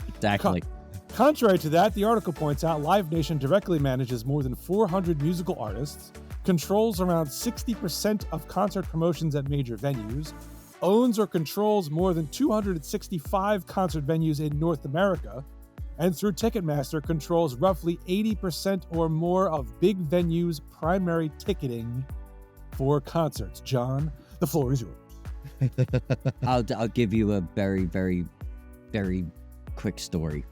Exactly. Contrary to that, the article points out LiveNation directly manages more than 400 musical artists, controls around 60% of concert promotions at major venues, owns or controls more than 265 concert venues in North America, and through Ticketmaster controls roughly 80% or more of big venues' primary ticketing for concerts. John, the floor is yours. I'll give you a very, very, very quick story.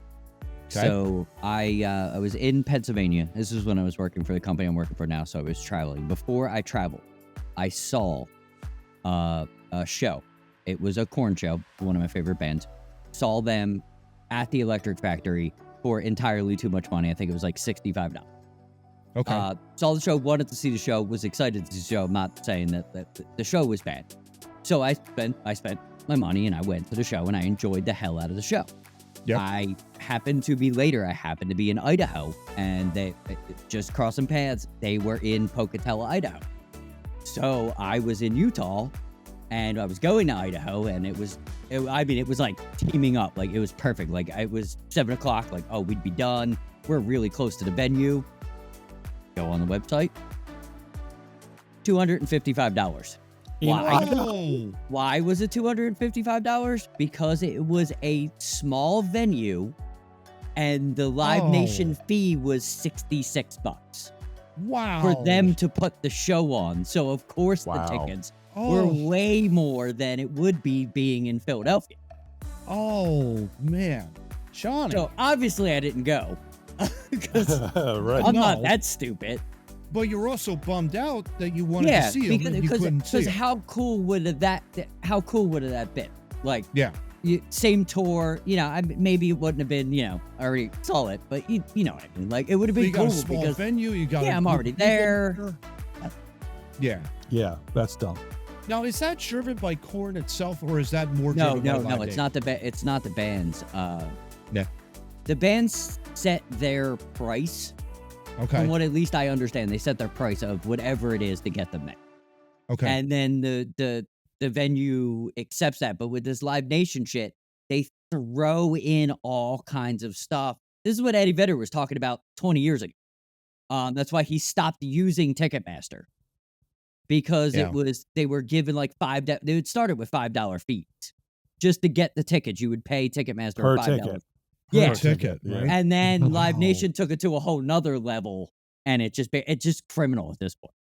Okay. So I was in Pennsylvania. This is when I was working for the company I'm working for now. So I was traveling. Before I traveled, I saw a show. It was a corn show, one of my favorite bands. Saw them at the Electric Factory for entirely too much money. I think it was like $65. Okay. Saw the show, wanted to see the show, was excited to see the show. I'm not saying that the show was bad. So I spent my money and I went to the show and I enjoyed the hell out of the show. Yep. I happened to be in Idaho, and they just crossing paths. They were in Pocatello, Idaho. So I was in Utah, and I was going to Idaho, and it was like teaming up. Like, it was perfect. Like, it was 7 o'clock. Like, oh, we'd be done. We're really close to the venue. Go on the website. $255. Wow. Why was it $255? Because it was a small venue and the LiveNation fee was $66 Wow. for them to put the show on. So of course the tickets were way more than it would be being in Philadelphia. Oh, man. Johnny. So obviously I didn't go because Right. I'm not No. that stupid. But you're also bummed out that you wanted to see him and you couldn't see because him. how cool would that been? Like, Yeah. same tour, maybe it wouldn't have been, I already saw it, but you know what I mean. Like, it would have But been you got cool a small because venue. You got I'm already there. Yeah. Yeah, that's dumb. Now, is that driven by Korn itself, or is that more No, driven by Live it's Aid? not it's not the bands. Yeah. The bands set their price. Okay. From what at least I understand, they set their price of whatever it is to get them there. Okay. And then the venue accepts that. But with this LiveNation shit, they throw in all kinds of stuff. This is what Eddie Vedder was talking about 20 years ago. That's why he stopped using Ticketmaster. Because Yeah. they were given like it started with $5 fees. just to get the tickets. You would pay Ticketmaster Per $5. ticket. Yeah. Per ticket, Yeah. right? And then Live Wow. Nation took it to a whole nother level, and it's just criminal at this point.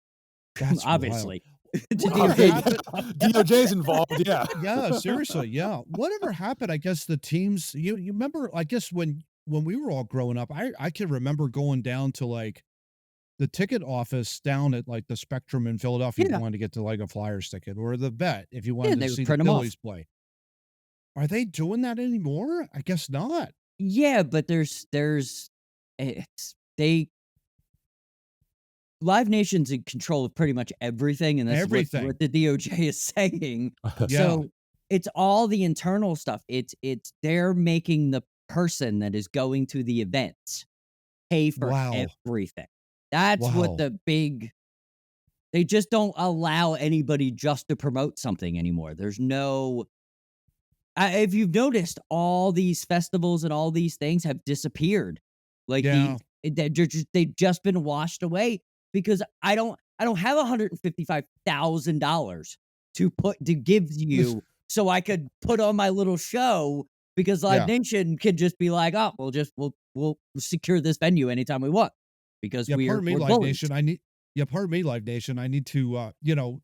That's Obviously. Whatever DOJ. happened? DOJ's involved, yeah. Yeah, seriously, yeah. Whatever happened? I guess the teams. You remember? I guess when we were all growing up, I can remember going down to like the ticket office down at like the Spectrum in Philadelphia. If Yeah. you wanted to get to like a Flyers ticket, or the Bet if you wanted they to would see the print 'em off. Phillies play. Are they doing that anymore? I guess not. Yeah, but Live Nation's in control of pretty much everything, and that's Everything. what the DOJ is saying. Yeah. So it's all the internal stuff. It's they're making the person that is going to the events pay for Wow. everything. That's Wow. what they just don't allow anybody just to promote something anymore. There's no if you've noticed, all these festivals and all these things have disappeared. Like Yeah. they've just been washed away because I don't have $155,000 to give you so I could put on my little show, because Live Nation can just be like, oh, we'll secure this venue anytime we want because pardon me, we're Live bullies. Nation. Pardon me, Live Nation. I need to,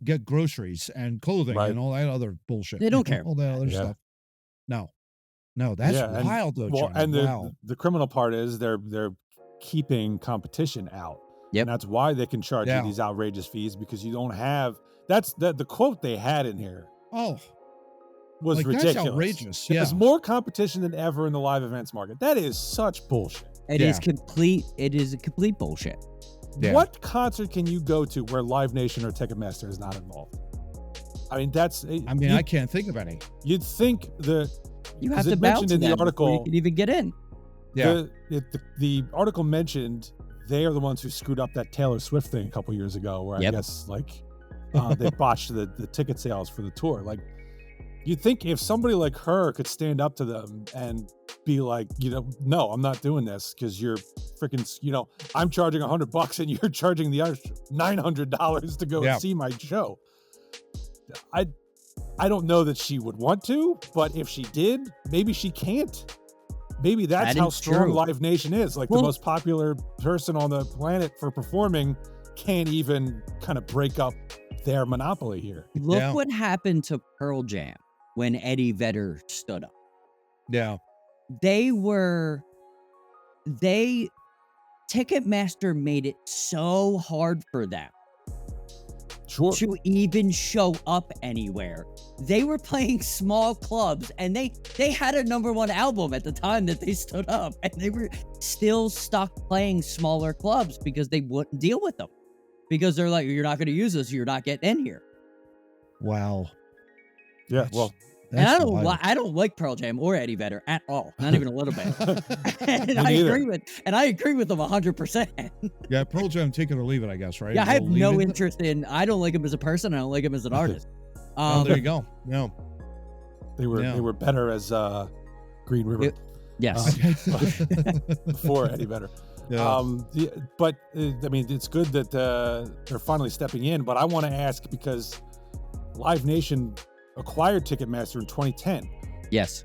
get groceries and clothing Right. and all that other bullshit. They don't care. All that other Yeah. stuff. No, that's Yeah, and- wild though. Well, Johnny. and wow. the criminal part is they're keeping competition out. Yep. And that's why they can charge Yeah. you these outrageous fees, because you don't have the quote they had in here Oh, was like, ridiculous. that's outrageous. There's Yeah. more competition than ever in the live events market. That is such bullshit. It is Yeah. complete bullshit. Yeah. What concert can you go to where Live Nation or Ticketmaster is not involved? I mean, I can't think of any. you'd think You 'Cause have it to bow mentioned to in the them before you article- can even get in. Yeah. the article mentioned they are the ones who screwed up that Taylor Swift thing a couple years ago, where Yep. I guess they botched the ticket sales for the tour. Like, you'd think if somebody like her could stand up to them and be like, no, I'm not doing this because you're freaking, I'm charging $100 and you're charging the other $900 to go Yeah. see my show. I don't know that she would want to, but if she did, maybe she can't. Maybe that's That how is strong true. Live Nation is. Like, Well- the most popular person on the planet for performing can't even kind of break up their monopoly here. Look Yeah. what happened to Pearl Jam when Eddie Vedder stood up. Yeah. Ticketmaster made it so hard for them Sure. to even show up anywhere. They were playing small clubs, and they had a #1 album at the time that they stood up, and they were still stuck playing smaller clubs because they wouldn't deal with them, because they're like, you're not going to use us, you're not getting in here. Wow. Yeah. That's- Well, And That's wild. I don't like Pearl Jam or Eddie Vedder at all, not even a little bit. and Me I neither. agree with them 100%. Yeah, Pearl Jam, take it or leave it, I guess, right? Yeah, I have We'll leave no it. interest in. I don't like him as a person. I don't like him as an artist. Oh, there you go. Yeah. they were better as Green River Yes. before Eddie Vedder. Yeah. But I mean, it's good that they're finally stepping in. But I want to ask, because Live Nation acquired Ticketmaster in 2010. Yes.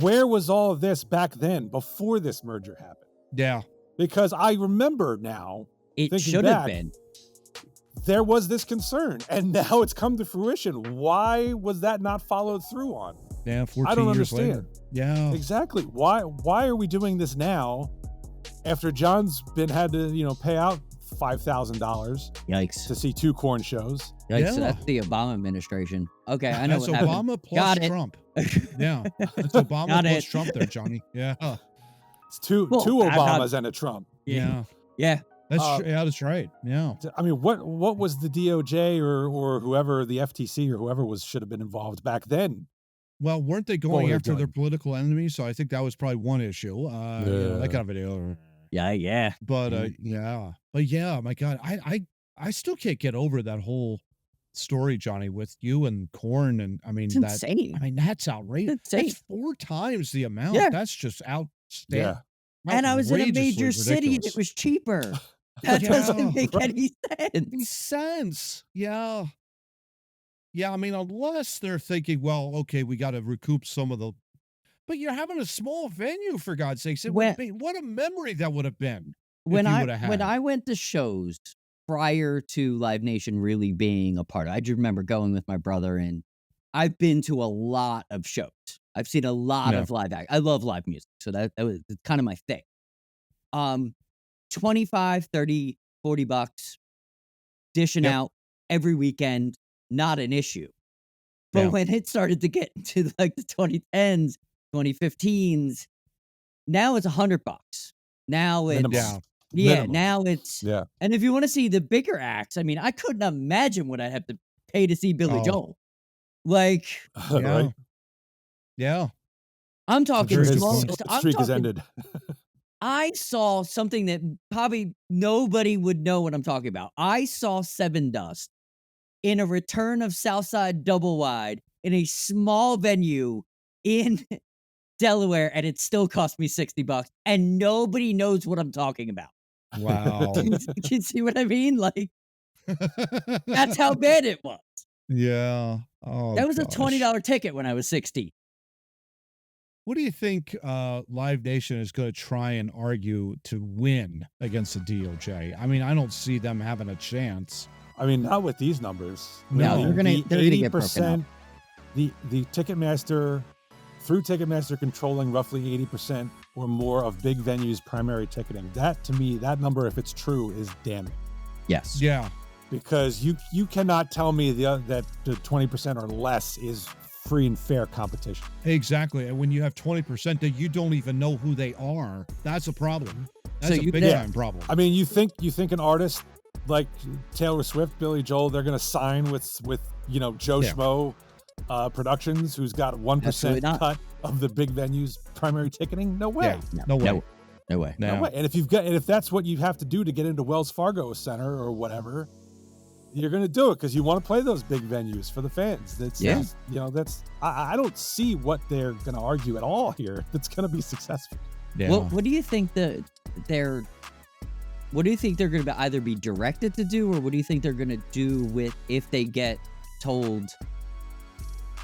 Where was all of this back then, before this merger happened? Yeah. Because I remember now It Thinking should have back, been. there was this concern, and now it's come to fruition. Why was that not followed through on? Yeah. 14 I don't years understand. later. Yeah. Exactly. Why are we doing this now after John's had to, pay out $5,000 Yikes. to see 2 corn shows? Yikes. Yeah. So that's the Obama administration. Okay, I know That's what happened. Obama plus Got it. Trump. Yeah. That's Obama Got plus it. Trump there, Johnny. Yeah. It's two Well, I'm not- Obamas and a Trump. Yeah. Yeah. That's right. Yeah. I mean, what was the DOJ or whoever, the FTC or whoever should have been involved back then? Well, weren't they What going were they after their doing? political enemies? So I think that was probably one issue. That kind of a deal. Yeah. But yeah, my God, I still can't get over that whole story, Johnny, with you and Korn, and I mean It's insane. that's outrageous. It's insane. That's 4 times the amount. Yeah. That's just outstanding. Yeah. And I was in a Outrageously major city and ridiculous. it was cheaper. That Yeah, doesn't make right. any sense. Makes sense. Yeah. Yeah, I mean, unless they're thinking, well, okay, we got to recoup some of the. But you're having a small venue, for God's sakes. It would be, what a memory that would have been if you would have had. When I went to shows prior to LiveNation really being a part of it, I just remember going with my brother, and I've been to a lot of shows. I've seen a lot of live act. I love live music, so that was kind of my thing. 25, 30, 40 bucks dishing out every weekend, not an issue. But when it started to get into like the 2010s, 2015s, now it's $100. Now it's now it's and if you want to see the bigger acts, I mean, I couldn't imagine what I'd have to pay to see Billy Joel. Like, I'm talking small. The streak has ended. I saw something that probably nobody would know what I'm talking about. I saw Seven Dust in a return of Southside Double Wide in a small venue in Delaware, and it still cost me $60, and nobody knows what I'm talking about. Wow. Can you see what I mean? Like, that's how bad it was. Yeah. Oh, that was a $20 ticket when I was 60. What do you think LiveNation is going to try and argue to win against the DOJ? I mean, I don't see them having a chance. I mean, not with these numbers. No, they're gonna get broken up. The Ticketmaster, through Ticketmaster controlling roughly 80% or more of big venues' primary ticketing. That, to me, that number, if it's true, is damning. Yes. Yeah. Because you cannot tell me that the 20% or less is free and fair competition. Exactly. And when you have 20% that you don't even know who they are, that's a problem. That's a big time problem. I mean, you think an artist like Taylor Swift, Billy Joel, they're going to sign with Joe Schmo Productions, who's got 1% cut of the big venues' primary ticketing? No way. Yeah. No way. No way. And if that's what you have to do to get into Wells Fargo Center or whatever, you're going to do it because you want to play those big venues for the fans. I don't see what they're going to argue at all here that's going to be successful. Yeah. Well, what do you think they're going to either be directed to do, or what do you think they're going to do with if they get told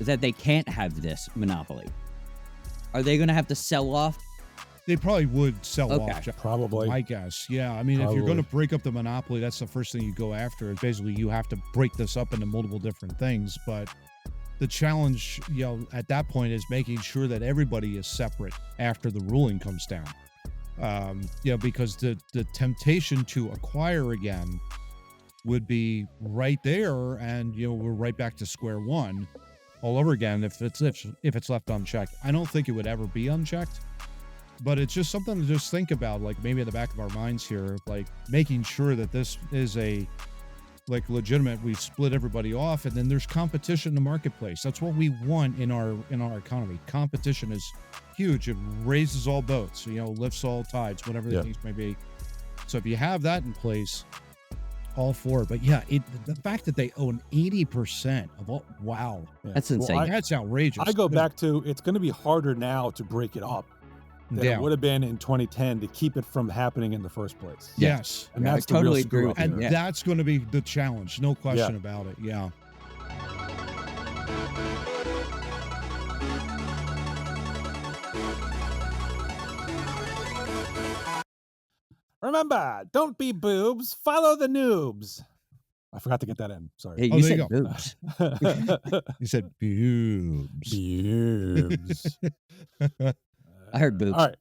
that they can't have this monopoly? Are they going to have to sell off? They probably would sell off. Probably. I guess. Yeah. I mean, if you're going to break up the monopoly, that's the first thing you go after. Is basically you have to break this up into multiple different things. But the challenge, at that point is making sure that everybody is separate after the ruling comes down. Because the temptation to acquire again would be right there, and we're right back to square one all over again if it's left unchecked. I don't think it would ever be unchecked. But it's just something to just think about, like maybe in the back of our minds here, like making sure that this is legitimate. We split everybody off, and then there's competition in the marketplace. That's what we want in our economy. Competition is huge. It raises all boats, lifts all tides, whatever the case may be. So if you have that in place, all for it. But the fact that they own 80% of all, that's insane. That's outrageous. I go back to, it's going to be harder now to break it up than it would have been in 2010 to keep it from happening in the first place. Yes. And that's I totally agree with you. And that's going to be the challenge. No question about it. Yeah. Remember, don't be boobs, follow the noobs. I forgot to get that in. Sorry. Hey, you said boobs. You said boobs. Boobs. I heard boobs. All right.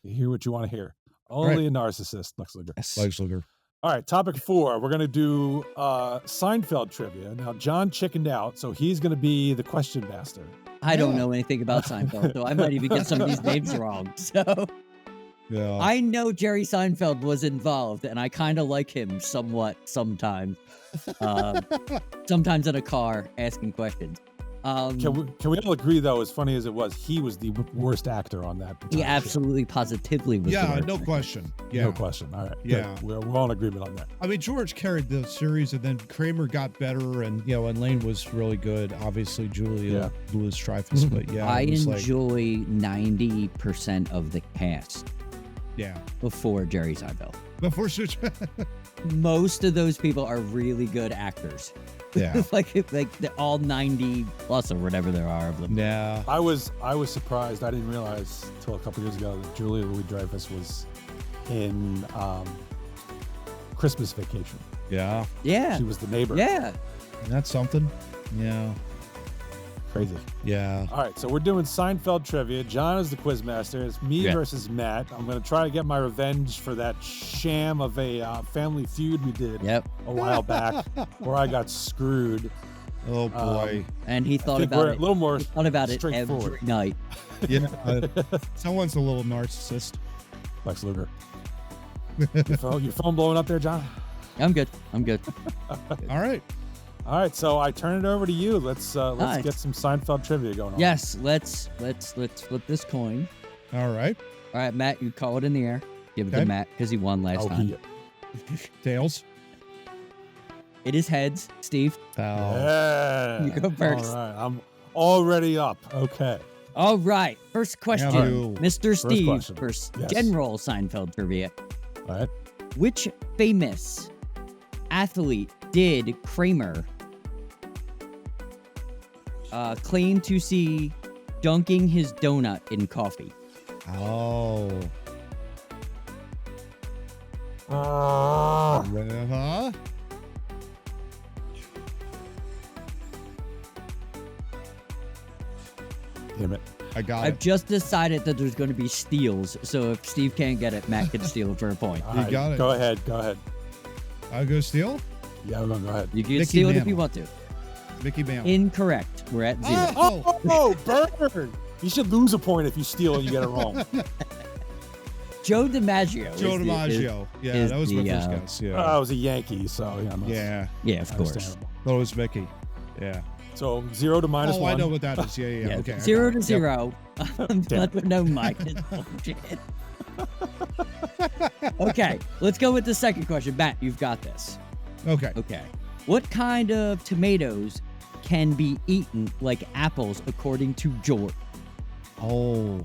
You hear what you want to hear. Only a narcissist, Lex Luger. Lex Luger. All right, topic 4. We're going to do Seinfeld trivia. Now, John chickened out, so he's going to be the question master. I don't know anything about Seinfeld, so I might even get some of these names wrong. So I know Jerry Seinfeld was involved, and I kind of like him somewhat sometimes. Sometimes in a car asking questions. Can we all agree, though, as funny as it was, he was the worst actor on that? He absolutely, positively was. Yeah, no question. Yeah. No question. All right. Yeah. We're all in agreement on that. I mean, George carried the series, and then Kramer got better, and, and Lane was really good. Obviously, Julia Louis-Dreyfus, but I enjoy 90% of the cast. Yeah. Before Jerry Seinfeld. Before switch. Most of those people are really good actors. Yeah. like all 90 plus or whatever there are of them. Yeah. I was surprised. I didn't realize until a couple years ago that Julia Louis-Dreyfus was in Christmas Vacation. Yeah. Yeah. She was the neighbor. Yeah. That's something. Yeah. Crazy. Yeah. All right, so we're doing Seinfeld trivia. John is the quiz master. It's me versus Matt. I'm going to try to get my revenge for that sham of a Family Feud we did a while back where I got screwed. Oh boy. And he thought about it. A little more thought about it every straightforward. night. Yeah. Someone's a little narcissist. Lex Luger. Your phone blowing up there, John? I'm good. I'm good. All right. All right, so I turn it over to you. Let's get some Seinfeld trivia going on. Yes, let's flip this coin. All right. All right, Matt, you call it in the air. Give it to Matt because he won last time. Tails. It is heads, Steve. Yeah. You go first. All right, I'm already up. Okay. All right, first question, Mr. Steve, question. for Yes. general Seinfeld trivia. All right. Which famous athlete did Kramer claim to see dunking his donut in coffee? Oh. Uh-huh. Damn it. I've just decided that there's going to be steals, so if Steve can't get it, Matt can steal it for a point. All right, got it. Go ahead. I'll go steal. Yeah, we're gonna go ahead. You can Mickey steal it if Mantle. you want to. Mickey Mantle. Incorrect. We're at 0. Oh, burn! You should lose a point if you steal and you get it wrong. Joe DiMaggio. Joe is the- DiMaggio. Yeah, is that was my the, first guess. Yeah. I was a Yankee, so yeah. Yeah. Yeah, of course. Understandable. That was Mickey. Yeah. So 0 to -1. I know what that is. Yeah. Okay. I 0 got to it. 0. No minus bullshit. Okay, let's go with the second question. Matt, you've got this. Okay. Okay. What kind of tomatoes can be eaten like apples according to George? Oh.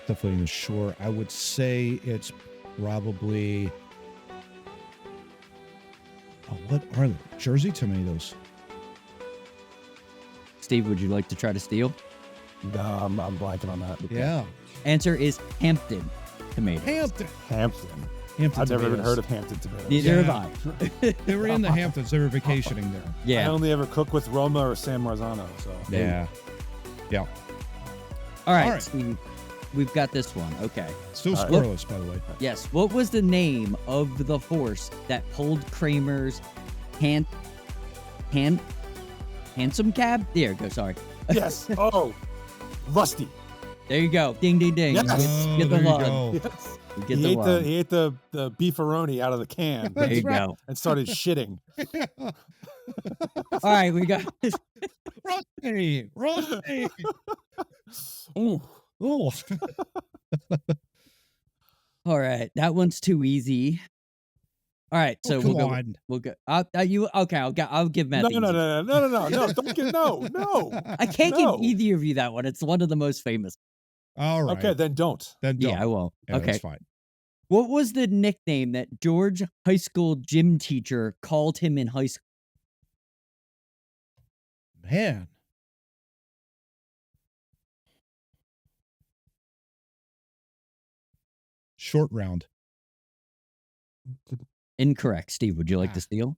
Definitely not sure. I would say it's probably. Oh, what are they? Jersey tomatoes. Steve, would you like to try to steal? No, I'm blanking on that. Yeah. Answer is Hampton tomatoes. Hampton. Hampton. Hampton I've never even tomatoes. heard of Hampton tomatoes. Neither Yeah. have I. They were in the Hamptons. They were vacationing there. I Yeah. only ever cook with Roma or San Marzano. So Yeah. Yeah. All right, All right. Steve. We've got this one. Okay. Still All right. scoreless, by the way. Yes. What was the name of the horse that pulled Kramer's handsome cab? There you go. Sorry. Yes. Oh, Rusty. There you go. Ding, ding, ding. Yes. You get the there you log. go. Yes. You get He the ate log. he ate the beefaroni out of the can There you right. go. and started shitting. All right, we got. Rusty. Rusty. Ooh. Oh. All right, that one's too easy. All right, so come we'll go. on. We'll go. I'll give Matt. No, the no, easy no, one. no, no, no, no, no! Don't get no. I can't No. give either of you that one. It's one of the most famous. All right. Okay, then don't. Then don't. Yeah, I won't. Yeah, Okay. That's fine. What was the nickname that George high school gym teacher called him in high school? Man. Short round. Incorrect. Steve, would you like to steal?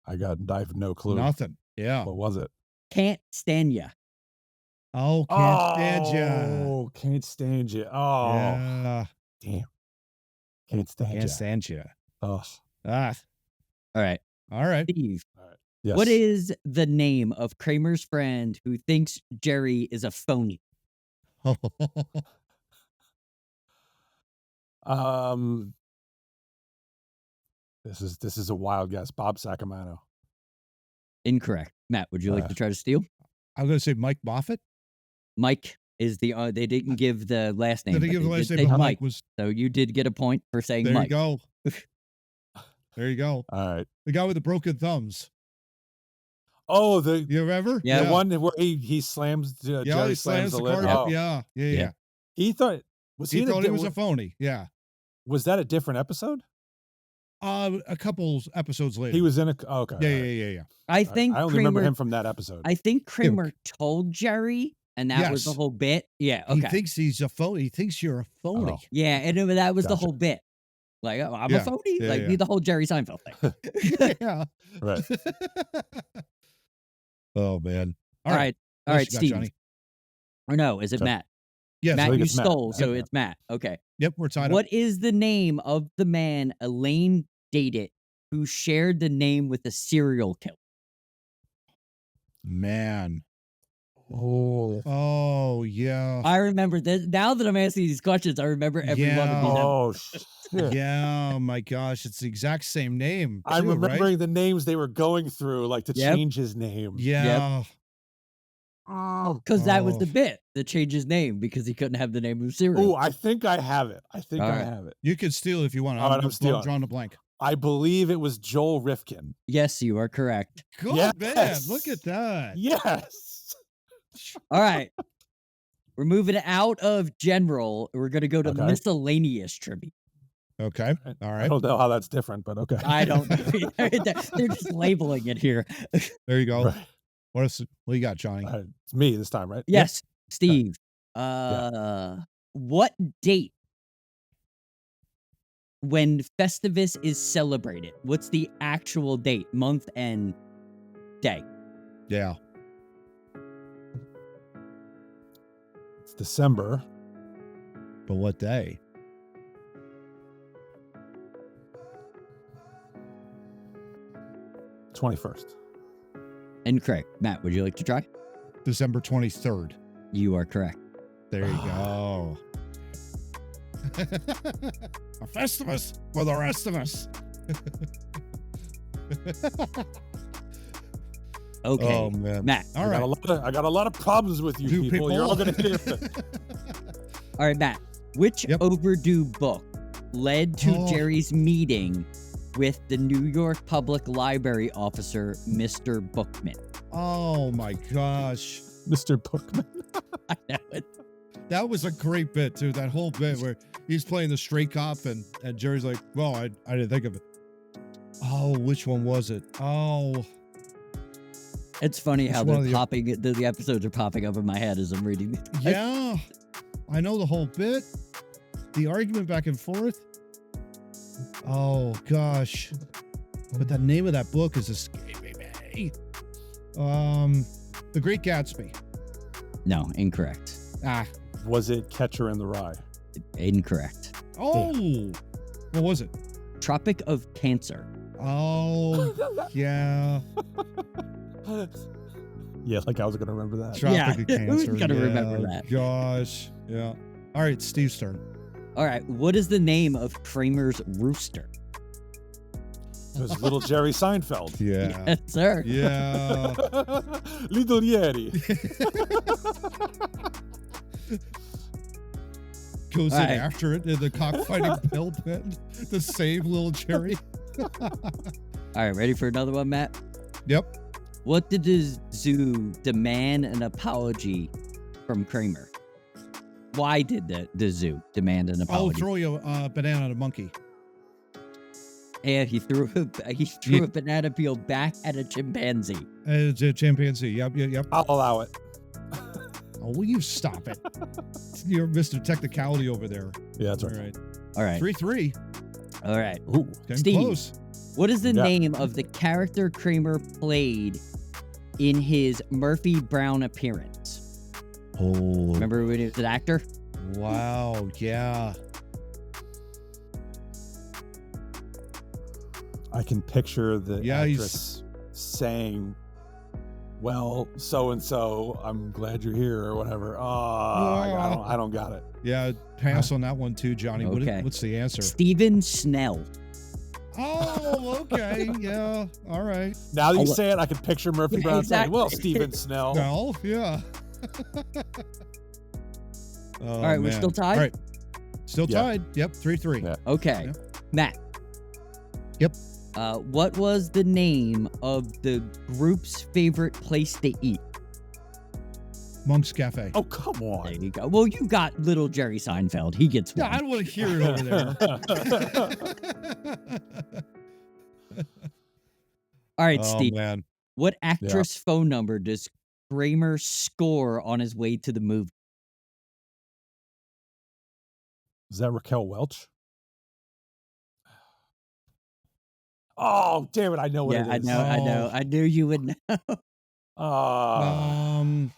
I have no clue. Nothing. Yeah. What was it? Can't stand ya. Oh, can't stand ya. Oh, can't stand you. Oh, Yeah. damn. Can't stand you. Can't stand ya. Oh, Ah. All right, All right. Steve. yes. What is the name of Kramer's friend who thinks Jerry is a phony? This is a wild guess. Bob Sacamano. Incorrect. Matt, would you like to try to steal? I'm going to say Mike Moffat. Mike is the. They didn't give the last name. Did they but give the they last did name? say But Mike. Mike was. So you did get a point for saying There Mike. you go. There you go. All right. The guy with the broken thumbs. Oh, You remember? Yeah. the one where he slams Jerry he slams the the lid. car. Oh, Yeah. he thought He thought he was a phony. Yeah. Was that a different episode? A couple episodes later. He was in a okay. Yeah. I think I only remember Kramer. him from that episode. I think Kramer told Jerry, and that was the Yes. whole bit. Yeah. He Okay. thinks he's a phony. He thinks you're a phony. Oh. Yeah, and that was the Gotcha. whole bit. Like, oh, I'm Yeah. a phony. Yeah, Like, yeah. be the whole Jerry Seinfeld thing. Yeah. Right. Oh man. All right, What else you got, Steve. Johnny? Or no, is it Sure. Matt? Yes. Matt, think you it's Matt. stole, so Yep. it's Matt. Okay. Yep. We're tied up. What is the name of the man Elaine dated who shared the name with a serial killer? Man. Oh. Oh yeah. I remember this. Now that I'm asking these questions, I remember every one of Yeah. these. Oh shit. Yeah. Oh my gosh. It's the exact same name. I'm too, right? remembering the names they were going through, like to Yep. change his name. Yeah. Oh. Because that was the Oh. bit, to change his name because he couldn't have the name of serial. Oh, I think I have it. I think All I right. have it. You could steal if you want. All right, I'm stealing. drawing a blank. I believe it was Joel Rifkin. Yes, you are correct. Good man. Yes. Look at that. Yes. All right. We're moving out of general. We're going to go to Okay. miscellaneous trivia. Okay. All I right. don't know how that's different, but okay. I don't know. They're just labeling it here. There you go. Right. What you got, Johnny? It's me this time, right? Yes, Steve. What date when Festivus is celebrated? What's the actual date, month, and day? Yeah. It's December. But what day? – 21st. Incorrect. Matt, would you like to try? December 23rd. You are correct. There you go. A Festivus for the rest of us. Okay, Oh man. Matt. All I right. got a lot of problems with you You people. You're all gonna hear. All right, Matt. Which Yep. overdue book led to Oh. Jerry's meeting with the New York Public Library officer, Mr. Bookman? Oh my gosh. Mr. Bookman. I know it. That was a great bit too. That whole bit where he's playing the straight cop and Jerry's like, well, I didn't think of it. Oh, which one was it? Oh, It's funny how It's one they're of the- popping. The episodes are popping up in my head as I'm reading. these. yeah. I know the whole bit. The argument back and forth. Oh gosh. But the name of that book is escaping me. The Great Gatsby. No, incorrect. Ah. Was it Catcher in the Rye? Incorrect. Oh. What was it? Tropic of Cancer. Oh, yeah. Yeah, like I was gonna remember that. Tropic of who's Cancer. gonna yeah, remember that? Gosh. Yeah. All right, Steve's turn. All right. What is the name of Kramer's rooster? It was little Jerry Seinfeld. Yeah. Yes, sir. Yeah. Little Yeri. Goes All in right. after it in the cockfighting belt to save little Jerry. All right. Ready for another one, Matt? Yep. What did the zoo demand an apology from Kramer? Why did the zoo demand an Oh, apology? throw you a banana at a monkey. Yeah, he threw a banana peel back at a chimpanzee. It's a chimpanzee. Yep. I'll allow it. Oh, will you stop it? You're Mr. Technicality over there. Yeah, that's All right. right. All right. 3-3. All right. Ooh. Getting Steve. close. What is the Yeah. name of the character Kramer played in his Murphy Brown appearance? Oh. Remember when he was an actor? Wow. Yeah. I can picture the Yeah, he's- actress saying, "Well, so and so, I'm glad you're here," or whatever. I don't got it. Yeah. Pass on that one too, Johnny. Okay. What's the answer? Stephen Snell. Oh, okay. Yeah. All right. Now that you Oh, say it, I can picture Murphy Yeah, Brown saying, "Well, exactly. Stephen Snell." No. Yeah. Oh, All right, we're man. still tied? All right. Still Yeah. tied. Yep. 3-3. Yeah. Okay. Yeah. Matt. Yep. What was the name of the group's favorite place to eat? Monk's Cafe. Oh, come There on. you go. Well, you got little Jerry Seinfeld. He gets one. Yeah, I don't want to hear it over there. All right, Oh, Steve. man. What actress phone number does Kramer score on his way to the movie? Is that Raquel Welch? Oh, damn it. I know what it is. I know. I knew you would know.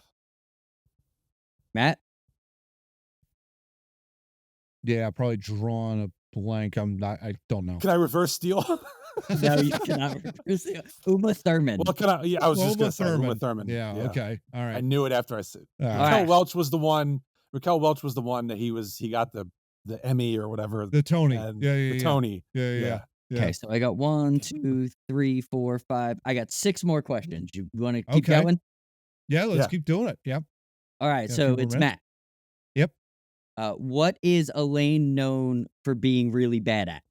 Matt? Yeah, probably drawn a blank. I don't know. Can I reverse steal? No, you cannot. Uma Thurman. Well, can I? Yeah, I was just going to say Uma Thurman. Thurman. Yeah, okay. All right. I knew it after I said. All Raquel right. Welch was the one. Raquel Welch was the one that he got the Emmy or whatever. The Tony. and Yeah. the Tony. Yeah. Okay, so I got 1, 2, 3, 4, 5. I got 6 more questions. You want to keep Okay. going? Yeah, let's Yeah. keep doing it. Yep. All right, Yeah, so few more it's minutes. Matt. Yep. What is Elaine known for being really bad at?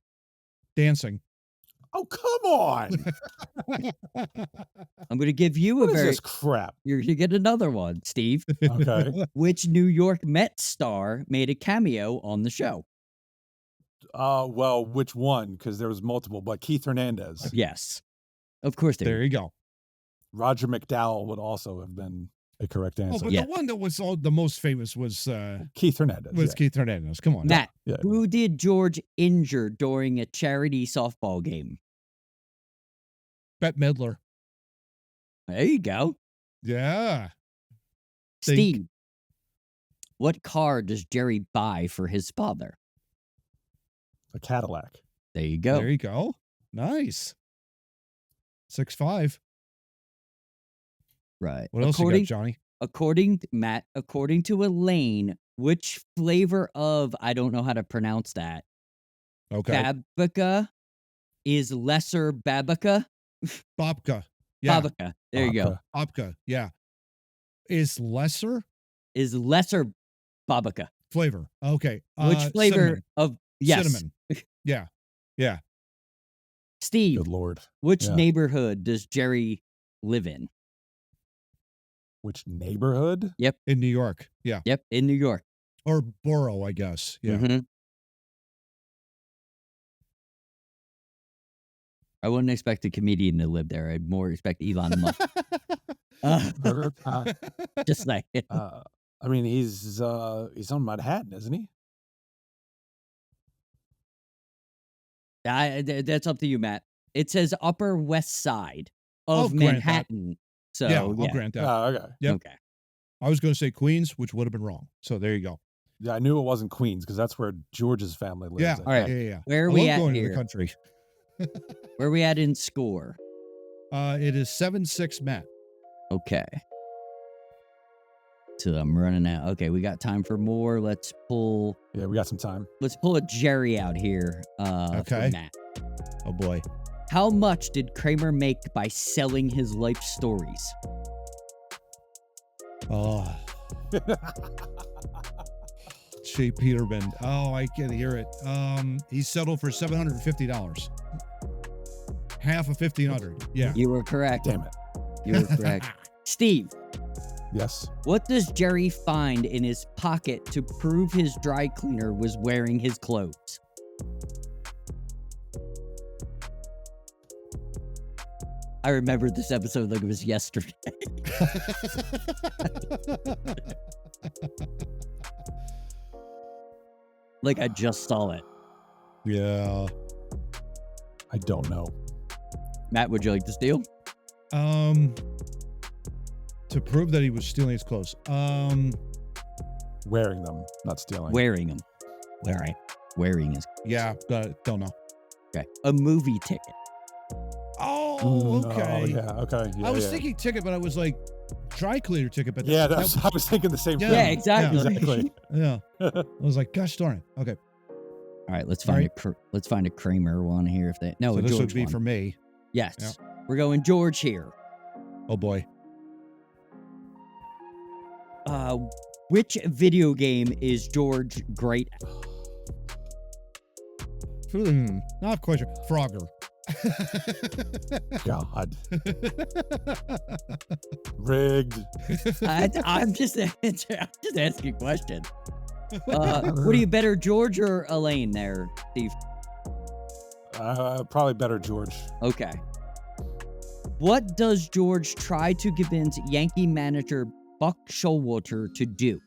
Dancing. Oh, come on. I'm going to give you What a is very. this crap? You get another one, Steve. Okay. Which New York Mets star made a cameo on the show? Well, which one? Because there was multiple, but Keith Hernandez. Yes, of course. There you go. Roger McDowell would also have been a correct Oh, answer. but Yeah. the one that was the most famous was Keith Hernandez. yeah. Keith Hernandez. Come on. Matt, Yeah. who did George injure during a charity softball game? Bette Midler. There you go. Yeah. Think. Steve, what car does Jerry buy for his father? A Cadillac. There you go. There you go. Nice. 6'5". Right. What else you got, Johnny? According to Elaine, which flavor of, I don't know how to pronounce that, Okay. Babica is lesser Babica? Babka. Yeah. Babica. There you go. Babka. Yeah. Is lesser Is lesser Babica. flavor. Okay. Which flavor cinnamon. of, yes. Cinnamon. Yeah. Steve, Good Lord. which Yeah. neighborhood does Jerry live in? Which neighborhood? In New York. Yeah. Yep, in New York. Or borough, I guess. Yeah. Mhm. I wouldn't expect a comedian to live there. I'd more expect Elon Musk. Just like I mean, he's on Manhattan, isn't he? that's up to you, Matt. It says Upper West Side of I'll grant that. Manhattan. So Yeah, I'll grant that. Oh, okay. Yep. Okay. I was going to say Queens, which would have been wrong. So there you go. Yeah, I knew it wasn't Queens because that's where George's family lives. Yeah. I All right. think. Yeah. Where are I we love at going to here? the country. Where are we at in score? It is 7-6, Matt. Okay. So I'm running out. Okay, we got time for more. Let's pull Yeah, we got some time. a Jerry out here. Okay. For Matt. Oh boy. How much did Kramer make by selling his life stories? Oh, Shea Peterman. Oh, I can hear it. He settled for $750. Half of 1,500. Yeah. You were correct. Damn it. You were correct. Steve, Yes. what does Jerry find in his pocket to prove his dry cleaner was wearing his clothes? I remembered this episode like it was yesterday. Like I just saw it. Yeah. I don't know. Matt, would you like to steal? To prove that he was stealing his clothes. Wearing them, not stealing. Wearing them. Wearing his. Yeah, don't know. Okay. A movie ticket. Oh, okay. Oh, yeah. Okay. Yeah, I was yeah. thinking ticket, but I was like dry cleaner ticket. But Yeah, I was thinking the same Yeah. thing. Yeah, exactly. Exactly. yeah. I was like, gosh darn it. Okay, All right, let's find let's find a Kramer one here. If they no, so a this George would be one. for me. Yes, Yeah. we're going George here. Oh boy. Which video game is George great at? Not quite sure. Frogger. God. Rigged. I'm just asking a question. What are you better, George or Elaine there, Steve? Probably better, George. Okay. What does George try to convince Yankee manager Buck Showalter to do?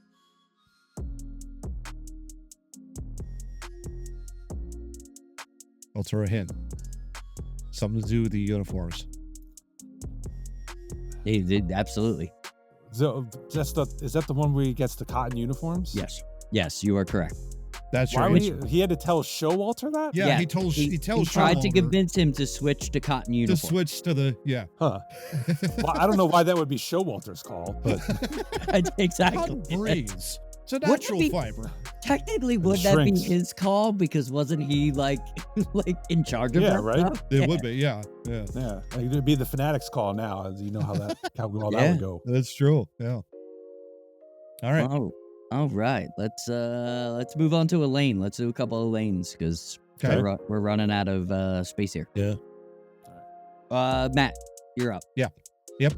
I'll throw a hint. Something to do with the uniforms. He did, absolutely. So, is that the one where he gets the cotton uniforms? Yes. Yes, you are correct. That's Why your would answer. he had to tell Showalter that? Yeah, Yeah, he tells He tried to Showalter convince him to switch to cotton to uniform. switch to the Huh. Well, I don't know why that would be Showalter's call, but Exactly. cotton breeze. It's a Wouldn't it natural be- fiber. Technically, would that be shrinks. his call? Because wasn't he like in charge of Yeah, that right? stuff? It would be, yeah. yeah, it would be the Fanatics call now. As you know how well that Yeah. would go. That's true. Yeah. All right. All right. Let's move on to Elaine. Let's do a couple of lanes because Okay. we're running out of space here. Yeah. Matt, you're up. Yeah. Yep.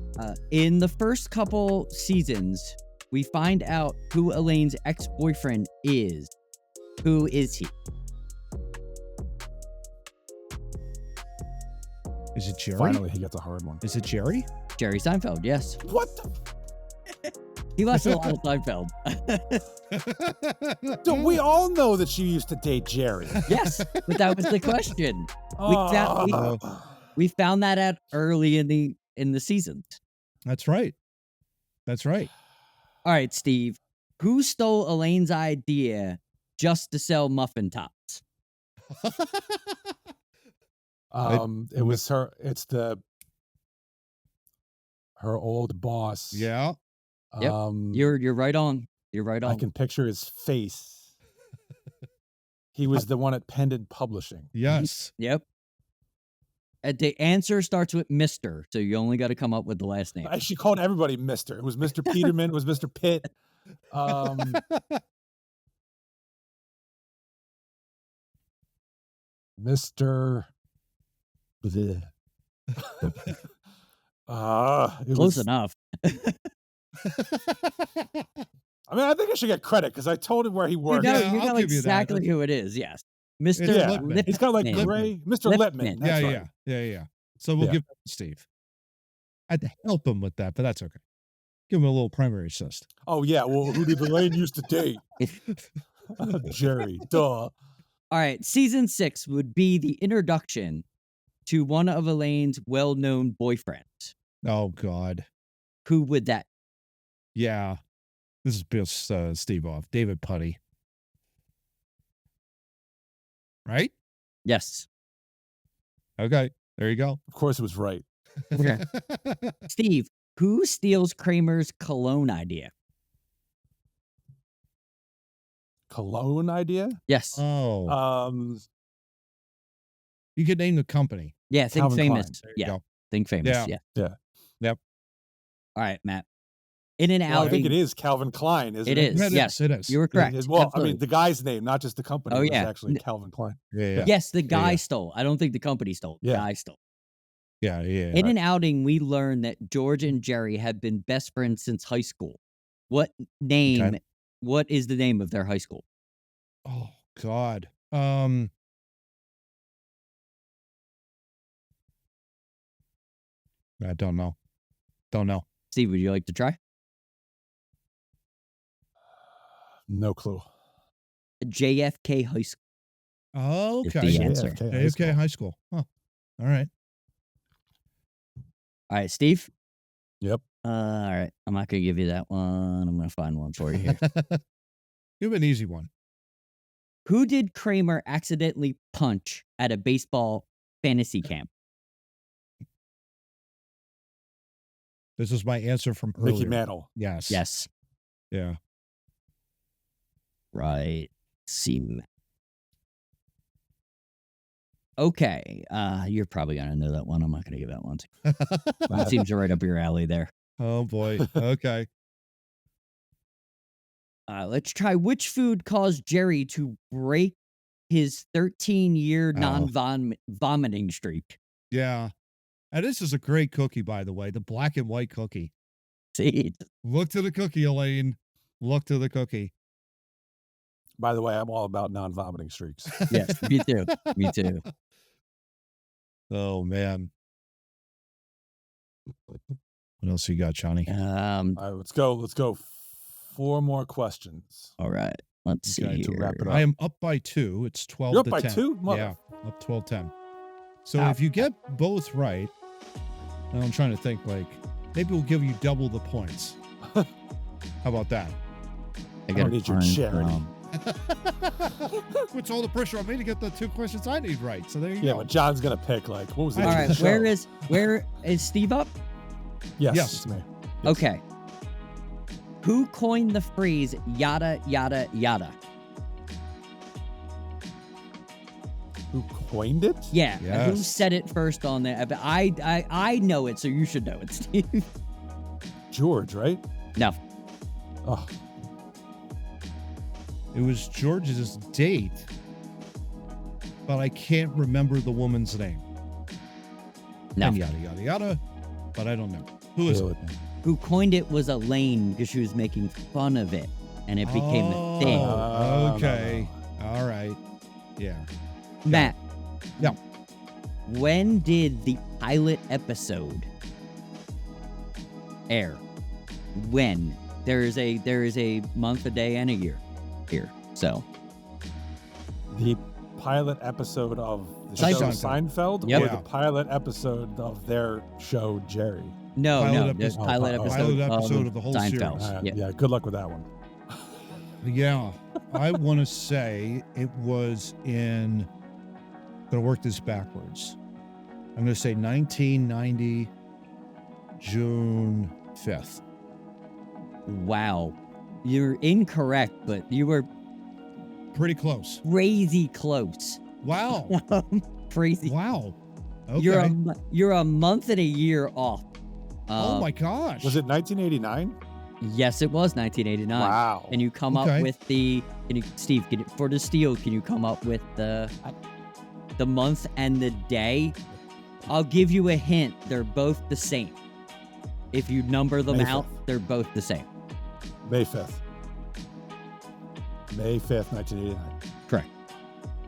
In the first couple seasons, we find out who Elaine's ex-boyfriend is. Who is he? Is it Jerry? Finally, he gets a hard one. Is it Jerry? Jerry Seinfeld. Yes, What? he watched a lot of Seinfeld. Dude, we all know that she used to date Jerry. Yes, but that was the question. Oh. We found that out early in the season. That's right. That's right. All right, Steve. Who stole Elaine's idea just to sell muffin tops? It was her. It's her old boss. Yeah. Yep. You're right on. You're right on. I can picture his face. He was the one at Pendant Publishing. Yes. Yep. The answer starts with Mr., so you only got to come up with the last name. She called everybody Mister. It was Mr. Peterman. It was Mr. Pitt. Mr. Bleh. It Close was, enough. I mean, I think I should get credit because I told him where he You worked. know, Yeah, you I'll know give you that. exactly who it is. Yes, Mr. It's Yeah, Lipman. he's got like Lipman. gray, Mr. Lipman. Lipman. That's Yeah, right. yeah. So we'll Yeah. give that to Steve. I had to help him with that, but that's okay. Give him a little primary assist. Oh yeah. Well, who did Elaine used to date? Jerry. Duh. All right, season 6 would be the introduction to one of Elaine's well-known boyfriends. Oh God. Who would that? Yeah. This is Bill Steve off. David Putty. Right? Yes. Okay. There you go. Of course, it was right. Okay. Steve, who steals Kramer's cologne idea? Cologne idea. Yes. Oh. You could name the company. Yeah, think Calvin famous. Klein. There you Yeah, go. think famous. Yeah. Yeah. Yeah. Yep. All right, Matt. In an Well, I think outing. it is Calvin Klein, isn't It it? is. It Yes. It is. You were correct. Well, I Absolutely. mean, the guy's name, not just the company. Oh, was yeah. actually Calvin Klein. Yeah. Yes, the guy yeah. stole. I don't think the company stole. The Yeah. guy stole. Yeah. In an outing, we learned that George and Jerry have been best friends since high school. What name? Okay. What is the name of their high school? Oh God. I don't know. Don't know. Steve, would you like to try? No clue. JFK High School. Oh, Is okay. the answer. JFK High AFK School. High School. Huh. All right. All right, Steve. Yep. All right, I'm not gonna give you that one. I'm gonna find one for you here. Give an easy one. Who did Kramer accidentally punch at a baseball fantasy camp? This is my answer from earlier. Mickey Mantle. Yes. Yes. Yeah. Right. See. Okay. You're probably gonna know that one. I'm not gonna give that one to you. That seems right up your alley there. Oh boy. Okay. Let's try which food caused Jerry to break his 13-year Oh. non-vomiting streak. Yeah. And this is a great cookie, by the way, the black and white cookie. See, Look to the cookie, Elaine. Look to the cookie. By the way, I'm all about non-vomiting streaks. yes, me too. Me too. Oh, man. What else you got, Johnny? All right, let's go. 4 more questions. All right. Let's see Okay, to here. wrap it up. I am up by 2. It's 12 You're to up by 10. 2? Yeah, up 12-10. So Ow. if you get both right, now I'm trying to think, like, maybe we'll give you double the points. How about that? I don't need your charity. Puts all the pressure on me to get the 2 questions I need right. So there you Yeah, go. but John's gonna pick like what was the All name right. of the show? Where is Steve up? Yes, Yes. it's me. Yes. Okay. Who coined the phrase yada yada yada? Who coined it? Yeah. Who Yes. said it first on there? But I know it, so you should know it, Steve. George, right? No. Oh, It was George's date, but I can't remember the woman's name. No. And yada, yada, yada, but I don't know. Who is it? Who coined it was Elaine because she was making fun of it, and it became a thing. Oh, okay. All right. Yeah. Matt. Yeah. When did the pilot episode air? When? There is a month, a day, and a year here. So the pilot episode of the Seinfeld. show Seinfeld, Yep. or Yeah. the pilot episode of their show Jerry. no, Pilot no, episode- the pilot oh, episode, pilot episode of the whole Seinfeld. series. Yeah. Yeah, good luck with that one. Yeah. I want to say it was in, I'm going to work this backwards. I'm going to say 1990, June 5th. Wow, you're incorrect, but you were Pretty close. crazy close. Wow. Crazy. Wow. Okay. You're a month and a year off. Oh my gosh. Was it 1989? Yes, it was 1989. Wow. Can you come Okay. up with Steve? For the steal, can you come up with the month and the day? I'll give you a hint. They're both the same. If you number them May out, 5th. they're both the same. May 5th. May 5th, 1989. Correct.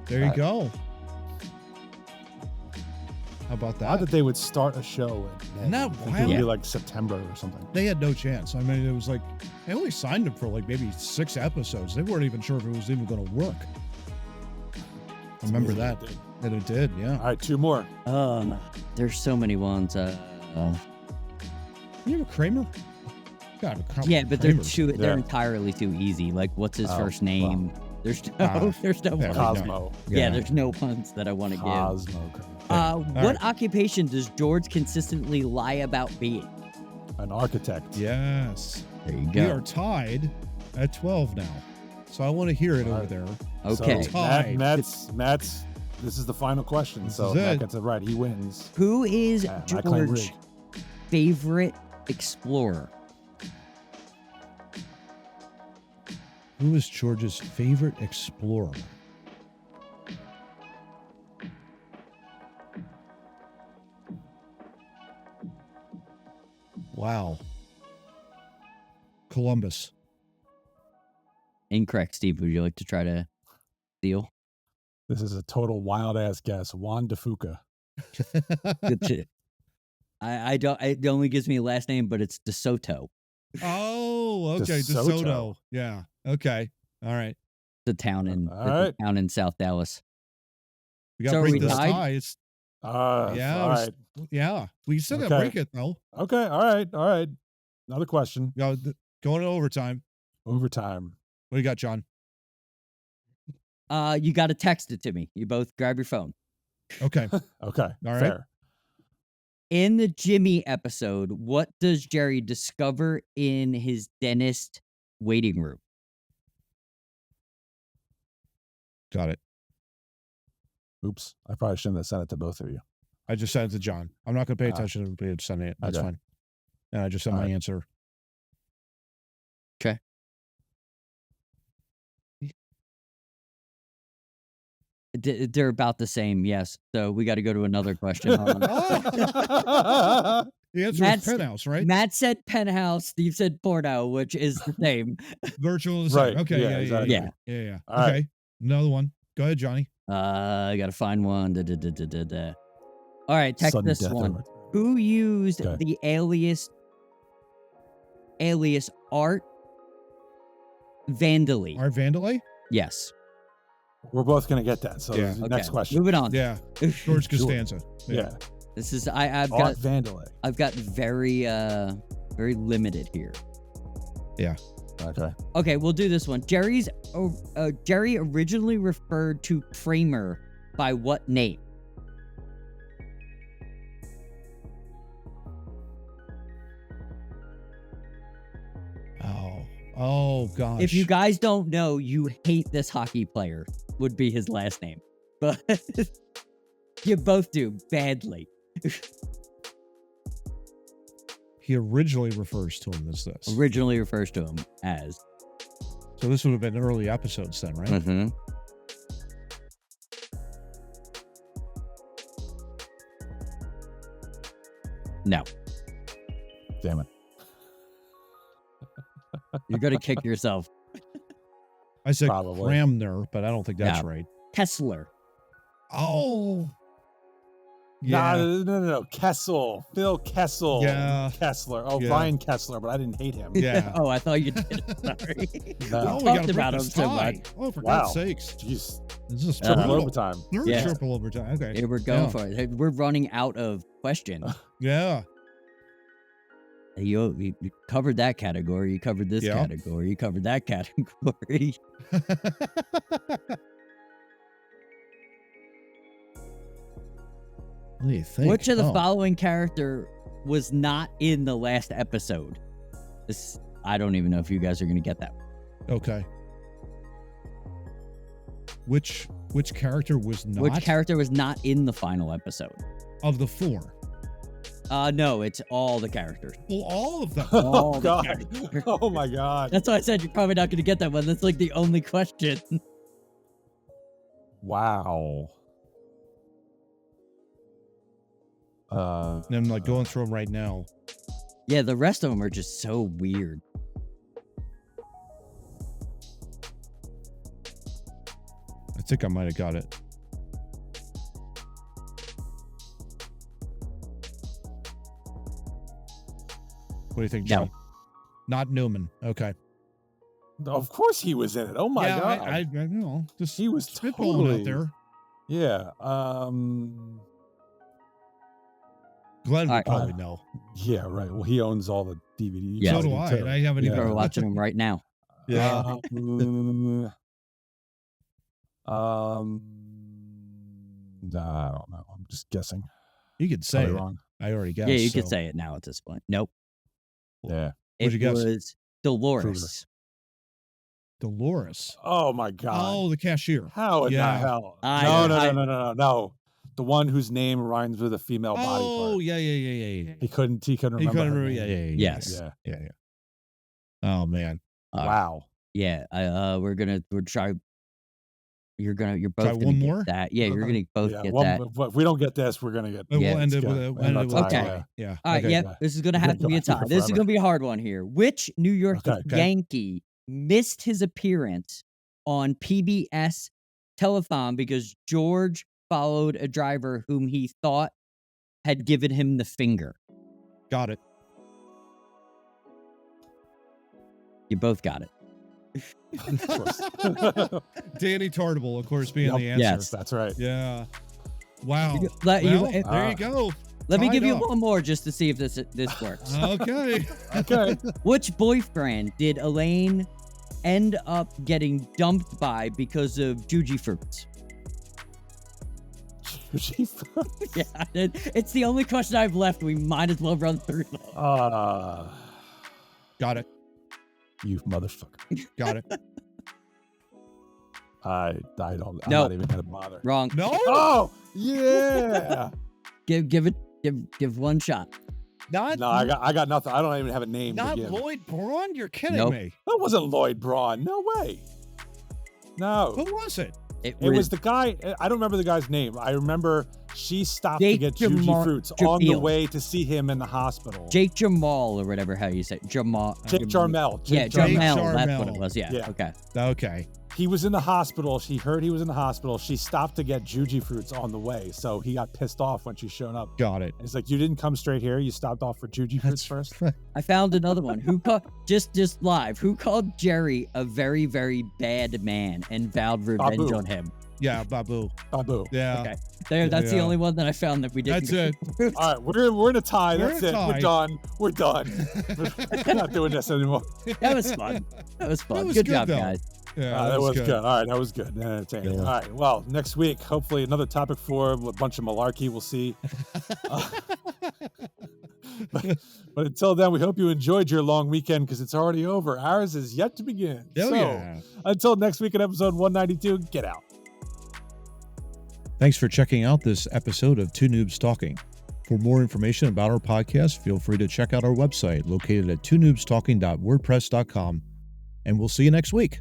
There you go. How about Odd that? that they would start a show in May. Isn't that I think it would wild? be like September or something. They had no chance. I mean, it was like, they only signed him for like maybe 6 episodes. They weren't even sure if it was even going to work. I remember Amazing that. they did. That it did, yeah. All right, 2 more. There's so many ones. You have a Kramer? God, Yeah, but they're Kramer's- they're Yeah. entirely too easy. Like, what's his Oh, first name? There's no, there's no yeah, ones. Cosmo. Yeah, there's no ones that I want to give. Cosmo. What right. occupation does George consistently lie about being? An architect. Yes. There you We are tied at 12 now. So I want to hear it All over right. there. Okay. So Tied. Matt's. This is the final question. This So is if Matt it. gets it right, he wins. Who is Yeah, I claim George's rig. favorite explorer? Who is George's favorite explorer? Wow. Columbus. Incorrect, Steve. Would you like to try to steal? This is a total wild ass guess. Juan de Fuca. Good shit. I don't. It only gives me a last name, but it's DeSoto, Oh, okay. DeSoto. DeSoto. Yeah. Okay. All right. the town All right. in South Dallas. We got So to are break we this tied? tie. It's, Yeah. All right. yeah. We still got to Okay. break it, though. Okay. All right. All right. Another question. Going to overtime. Overtime. What do you got, John? You got to text it to me. You both grab your phone. Okay. Okay. All right. Fair. In the Jimmy episode, what does Jerry discover in his dentist waiting room? Got it. Oops. I probably shouldn't have sent it to both of you. I just sent it to John. I'm not going to pay Ah. attention to everybody sending it. That's Okay. fine. And I just sent All my right. answer. They're about the same, yes. So we got to go to another question. Hold on. The answer Matt's- is penthouse, right? Matt said penthouse. Steve said porno, which is the same. Virtual the same. Right, Okay. yeah, Yeah. exactly. Yeah. All right. Okay. Another one. Go ahead, Johnny. I got to find one. All right, text Sudden this death one. over- Who used Okay. the alias Art Vandally? Art Vandalay? Yes. We're both gonna get that. So Yeah. next Okay, question. Moving on. Yeah. George Costanza. Yeah. This is I've Art got Vandalay. very limited here. Okay. Okay, we'll do this one. Jerry originally referred to Kramer by what name? Oh gosh. If you guys don't know, you hate this hockey player would be his last name. But you both do badly. He originally refers to him as this. Originally refers to him as. So this would have been early episodes then, right? Mm-hmm. No. Damn it. You're gonna kick yourself. I said Probably. Cramner, but I don't think that's Yeah. right. Kessler. Oh. Nah, Yeah. no. Kessel. Phil Kessel. Yeah. Kessler. Oh, Yeah. Ryan Kessler, but I didn't hate him. Yeah. Oh, I thought you did. Sorry. No. Oh, we talked gotta about break him this so tie. much. Oh, for Wow. God's sakes. Jeez. This is Uh-huh. Triple brutal. overtime. Third Yeah. triple overtime. Okay. Hey, we're going Yeah. for it. Hey, we're running out of questions. Yeah. You covered that category. You covered this Yeah. category. You covered that category. What do you think? Which of the Oh, following character was not in the last episode? This I don't even know if you guys are gonna get that. Okay. Which character was not Which character was not in the final episode? of the four? No, it's all the characters. Well, all of them. All Oh the God. characters. Oh my God. That's why I said you're probably not gonna get that one. That's like the only question. Wow. I'm like going through them right now. Yeah, the rest of them are just so weird. I think I might have got it. What do you think, No. John? Not Newman. Okay. Of course he was in it. Oh my yeah, God. I you know, just He was spitballing totally- out there. Yeah. Glenn would All right. probably know. Yeah. Right. Well, he owns all the DVDs. Yeah. So do I. And I haven't Yeah. We're even. watching them right now. Yeah. Nah, I don't know. I'm just guessing. You could say Probably it. wrong. I already guessed. Yeah, you could so. say it now at this point. Nope. Yeah. It What'd you guess? was Dolores. Dolores. Oh my God. Oh, the cashier. How in Yeah. the hell? I- No. The one whose name rhymes with a female body Oh, part. yeah. He couldn't He remember. couldn't her remember. name. Yeah. Yes. Yeah. Oh man. Wow. Yeah, we're try. You're both Try gonna one get more? that. Yeah, you're gonna both Yeah, get one- that. If we don't get this, we're gonna get. We'll Yeah, end it it's with good. a. End End it up with a Okay. tie. Yeah. All right, Okay. yep. yeah. This is gonna We're have to gonna be a go tie. This is forever. gonna be a hard one here. Which New York Okay. Yankee missed his appearance on PBS telethon because George followed a driver whom he thought had given him the finger? Got it. You both got it. Of course. Danny Tartable, of course, being Yep. the answer. Yes. That's right. Yeah. Wow. Let, Well, you, there you go. let me tied give you up. one more just to see if this works. Okay. Okay. Which boyfriend did Elaine end up getting dumped by because of Juji fruits? Yeah, it's the only question I've left. We might as well run through them. Got it. You motherfucker. Got it. I don't. I'm No. not even gonna bother. Wrong. No. Oh yeah. Give one shot. Not. No, I got nothing. I don't even have a name. Not to give. Lloyd Braun. You're kidding Nope. me. That wasn't Lloyd Braun. No way. Who No. was it? It was the guy. I don't remember the guy's name. I remember she stopped to get Juji fruits on the way to see him in the hospital. Jake Jamal or whatever, how you say it. Jamal. Jake Jarmel. Jarmel. That's what it was. Yeah. Okay. He was in the hospital. She heard he was in the hospital. She stopped to get Juji fruits on the way. So he got pissed off when she showed up. Got it. It's like, you didn't come straight here. You stopped off for Juji fruits first. I found another one. Who called just live? Who called Jerry a very, very bad man and vowed revenge on him? Yeah, Babu. Yeah. Okay. That's the only one that I found that we didn't. That's it. All right, we're in a tie. That's it. We're done. We're not doing this anymore. That was fun. Was good job, guys. Yeah, that was good. All right, that was good. Entertaining. All right, well, next week, hopefully another topic for a bunch of malarkey. We'll see. But until then, we hope you enjoyed your long weekend because it's already over. Ours is yet to begin. Until next week at episode 192, get out. Thanks for checking out this episode of Two Noobs Talking. For more information about our podcast, feel free to check out our website located at twonoobstalking.wordpress.com, and we'll see you next week.